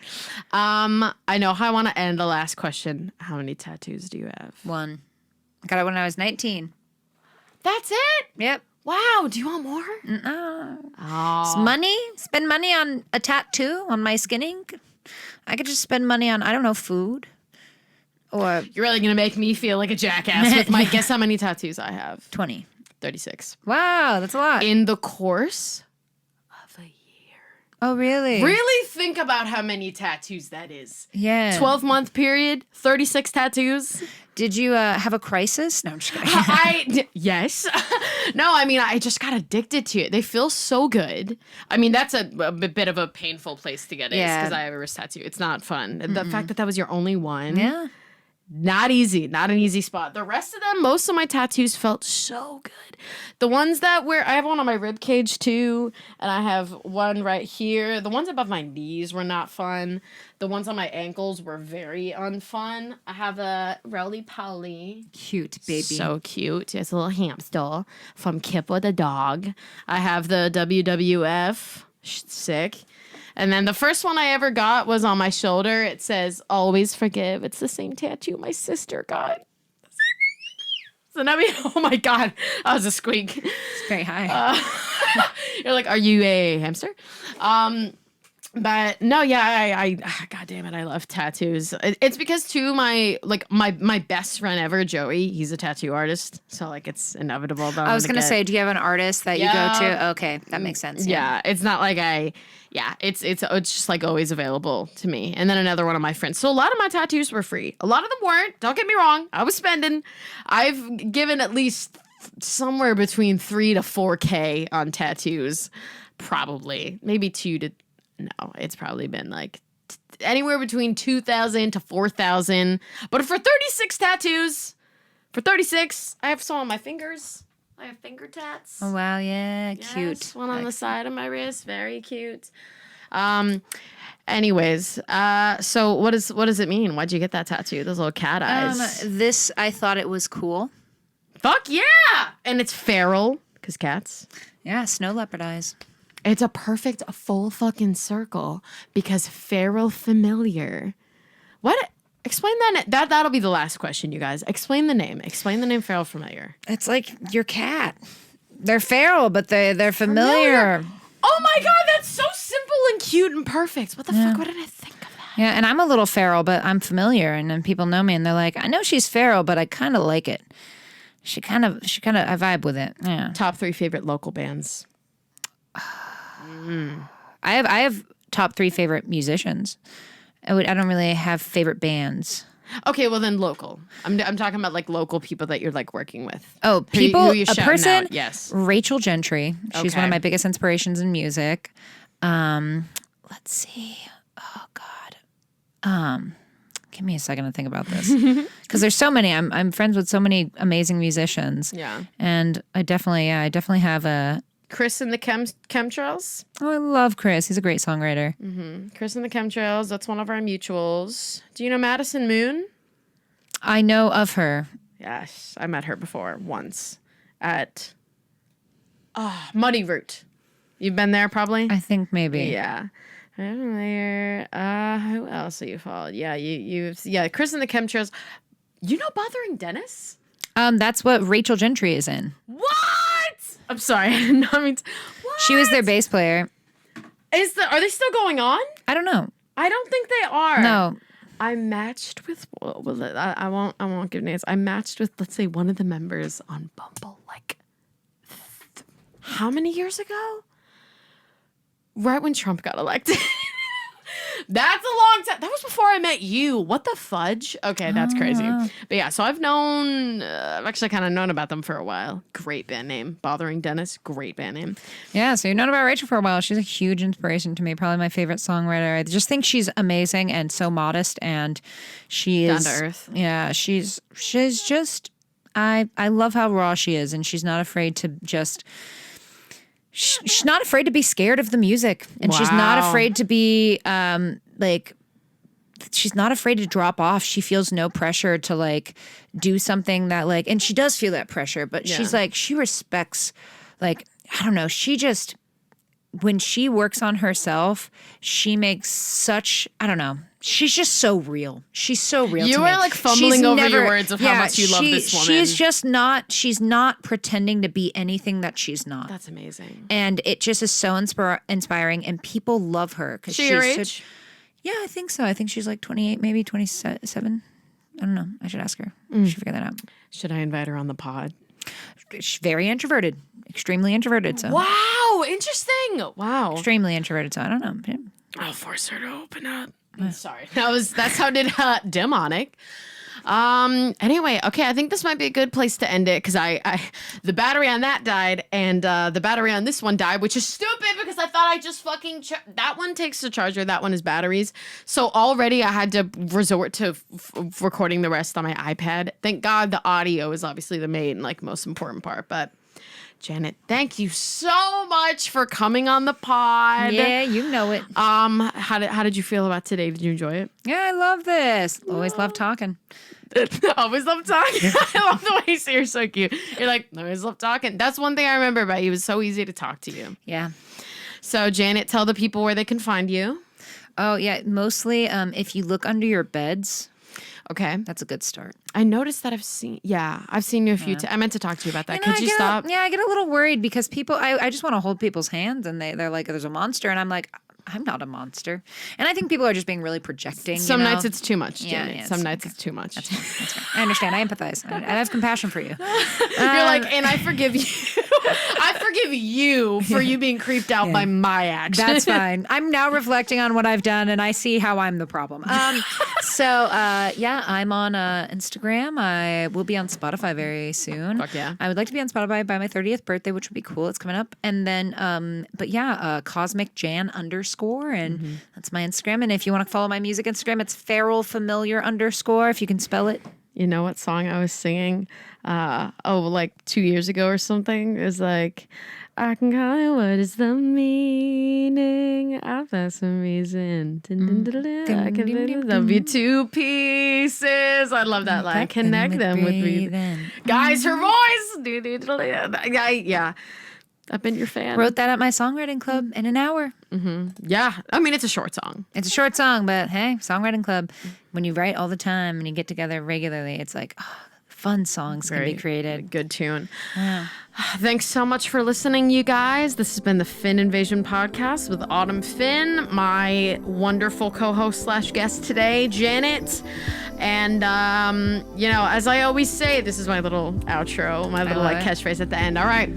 I know how I want to end. The last question: how many tattoos do you have? 1. I got it when I was 19. That's it? Yep. Wow. Do you want more? No. Oh. Money? Spend money on a tattoo on my skin ink? I could just spend money on, I don't know, food. Or you're really going to make me feel like a jackass with my guess how many tattoos I have. 20. 36. Wow, that's a lot. In the course of a year. Oh, really? Really think about how many tattoos that is. Yeah. 12-month period, 36 tattoos. Did you have a crisis? No, I'm just kidding. Yes. No, I mean, I just got addicted to it. They feel so good. I mean, that's a bit of a painful place to get it because I have a wrist tattoo. It's not fun. The fact that was your only one. Yeah. Not easy. Not an easy spot. The rest of them, most of my tattoos felt so good. The ones that I have one on my rib cage too, and I have one right here. The ones above my knees were not fun. The ones on my ankles were very unfun. I have a Roly Poly. Cute baby. So cute. It's a little hamster from Kippa the dog. I have the WWF. Sick. And then the first one I ever got was on my shoulder. It says, always forgive. It's the same tattoo my sister got. So now oh my God, that was a squeak. It's very high. You're like, are you a hamster? But no, yeah, I God damn it, I love tattoos. It's because too, my best friend ever, Joey, he's a tattoo artist. So like it's inevitable. I was going to say, do you have an artist that you go to? Okay, that makes sense. Yeah, it's not like it's just like always available to me. And then another one of my friends. So a lot of my tattoos were free. A lot of them weren't. Don't get me wrong. I was spending. I've given at least somewhere between 3 to 4K on tattoos. Probably. Maybe no, it's probably been like anywhere between 2,000 to 4,000. But for 36 tattoos, I have some on my fingers. I have finger tats. Oh, wow. Yeah. Yes, Cute. one on the side of my wrist. Very cute. Anyways, so what does it mean? Why'd you get that tattoo? Those little cat eyes. I thought it was cool. Fuck yeah! And it's feral, because cats. Yeah, snow leopard eyes. It's a perfect full fucking circle, because feral familiar. What? Explain that. That'll be the last question, you guys. Explain the name. Explain the name feral familiar. It's like your cat. They're feral, but they're familiar. Oh my God, that's so simple and cute and perfect. What the fuck? What did I think of that? Yeah, and I'm a little feral, but I'm familiar, and then people know me, and they're like, I know she's feral, but I kind of like it. I vibe with it. Yeah. Top 3 favorite local bands. I have top 3 favorite musicians. I don't really have favorite bands. Okay, well then local. I'm talking about like local people that you're like working with. Oh, people, who a person. Out? Yes, Rachel Gentry. She's one of my biggest inspirations in music. Let's see. Oh God. Give me a second to think about this because there's so many. I'm friends with so many amazing musicians. Yeah, and I definitely have a. Chris and the Chemtrails. Oh, I love Chris. He's a great songwriter. Mm-hmm. Chris and the Chemtrails. That's one of our mutuals. Do you know Madison Moon? I know of her. Yes, I met her before once at Muddy Root. You've been there probably? I think maybe. Yeah. I'm there. Who else have you followed? Yeah, Chris and the Chemtrails. You know Bothering Dennis? That's what Rachel Gentry is in. What? I'm sorry. What? She was their bass player. Are they still going on? I don't know. I don't think they are. No. I matched with. I won't give names. I matched with, let's say, one of the members on Bumble. Like, how many years ago? Right when Trump got elected. That's a long time. That was before I met you. What the fudge? Okay, that's crazy. But yeah, so I've actually kind of known about them for a while. Great band name. Bothering Dennis. Great band name. Yeah, so you've known about Rachel for a while. She's a huge inspiration to me. Probably my favorite songwriter. I just think she's amazing and so modest, and she is down to earth. Yeah, she's just. I love how raw she is, and she's not afraid to just. She's not afraid to be scared of the music, and she's not afraid to be she's not afraid to drop off. She feels no pressure to like do something that like, and she does feel that pressure, but she's like, she respects, like, I don't know. She just, when she works on herself, she makes such, I don't know. She's just so real. She's so real. You are like fumbling over your words of how much you love this woman. She's not pretending to be anything that she's not. That's amazing. And it just is so inspiring, and people love her. She's your age? Yeah, I think so. I think she's like 28, maybe 27. I don't know. I should ask her. She should figure that out. Should I invite her on the pod? She's very introverted. Extremely introverted. So. Wow, interesting. Wow. Extremely introverted, so I don't know. I'll force her to open up. Sorry. That sounded demonic. Anyway, okay, I think this might be a good place to end it because the battery on that died and the battery on this one died, which is stupid because because I thought I just fucking that one takes the charger. That one is batteries. So already I had to resort to recording the rest on my iPad. Thank God the audio is obviously the main, like, most important part. But Janet, thank you so much for coming on the pod. Yeah, you know it. How did you feel about today? Did you enjoy it? Yeah, I love this. Always love talking. Always love talking. I love the way you say you're so cute. You're like, always love talking. That's one thing I remember about you. It was so easy to talk to you. Yeah. So, Janet, tell the people where they can find you. Oh, yeah. Mostly if you look under your beds. Okay. That's a good start. I noticed that I've seen you a few times. I meant to talk to you about that. Could you stop? I get a little worried because people, I just want to hold people's hands and they're like, there's a monster. And I'm like, I'm not a monster. And I think people are just being really projecting. Some nights it's too much, Janet. Yeah, Some nights it's too much. That's fine. I understand. I empathize. I have compassion for you. You're like, and I forgive you. I forgive you for you being creeped out by my actions. That's fine. I'm now reflecting on what I've done and I see how I'm the problem. I'm on Instagram. I will be on Spotify very soon. Fuck yeah. I would like to be on Spotify by my 30th birthday, which would be cool. It's coming up. And then, Cosmic Jan _, and that's my Instagram. And if you want to follow my music Instagram, it's Feral Familiar _ if you can spell it. You know what song I was singing? Like 2 years ago or something. It was like, I can call it, what is the meaning of that reason? I can love you two pieces. I love that line. Connect them with breathing. Guys, her voice. Yeah. I've been your fan. Wrote that at my songwriting club in an hour. Yeah. I mean, it's a short song. It's a short song, but hey, songwriting club. When you write all the time and you get together regularly, it's like, fun songs can be created. Good tune. Yeah. Thanks so much for listening, you guys. This has been the Finn Invasion Podcast with Autumn Finn, my wonderful co-host / guest today, Janet. And, as I always say, this is my little outro, my little catchphrase at the end. All right.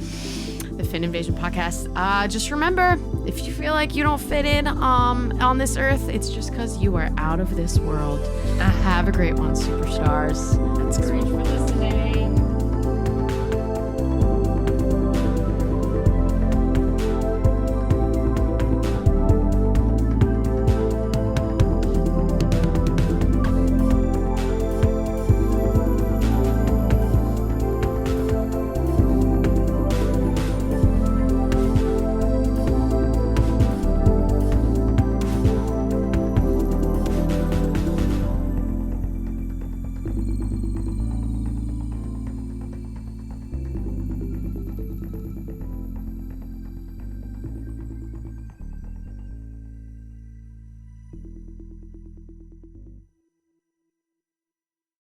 The Finn Invasion Podcast. Just remember, if you feel like you don't fit in on this earth, it's just because you are out of this world. Have a great one, superstars. That's great for listening.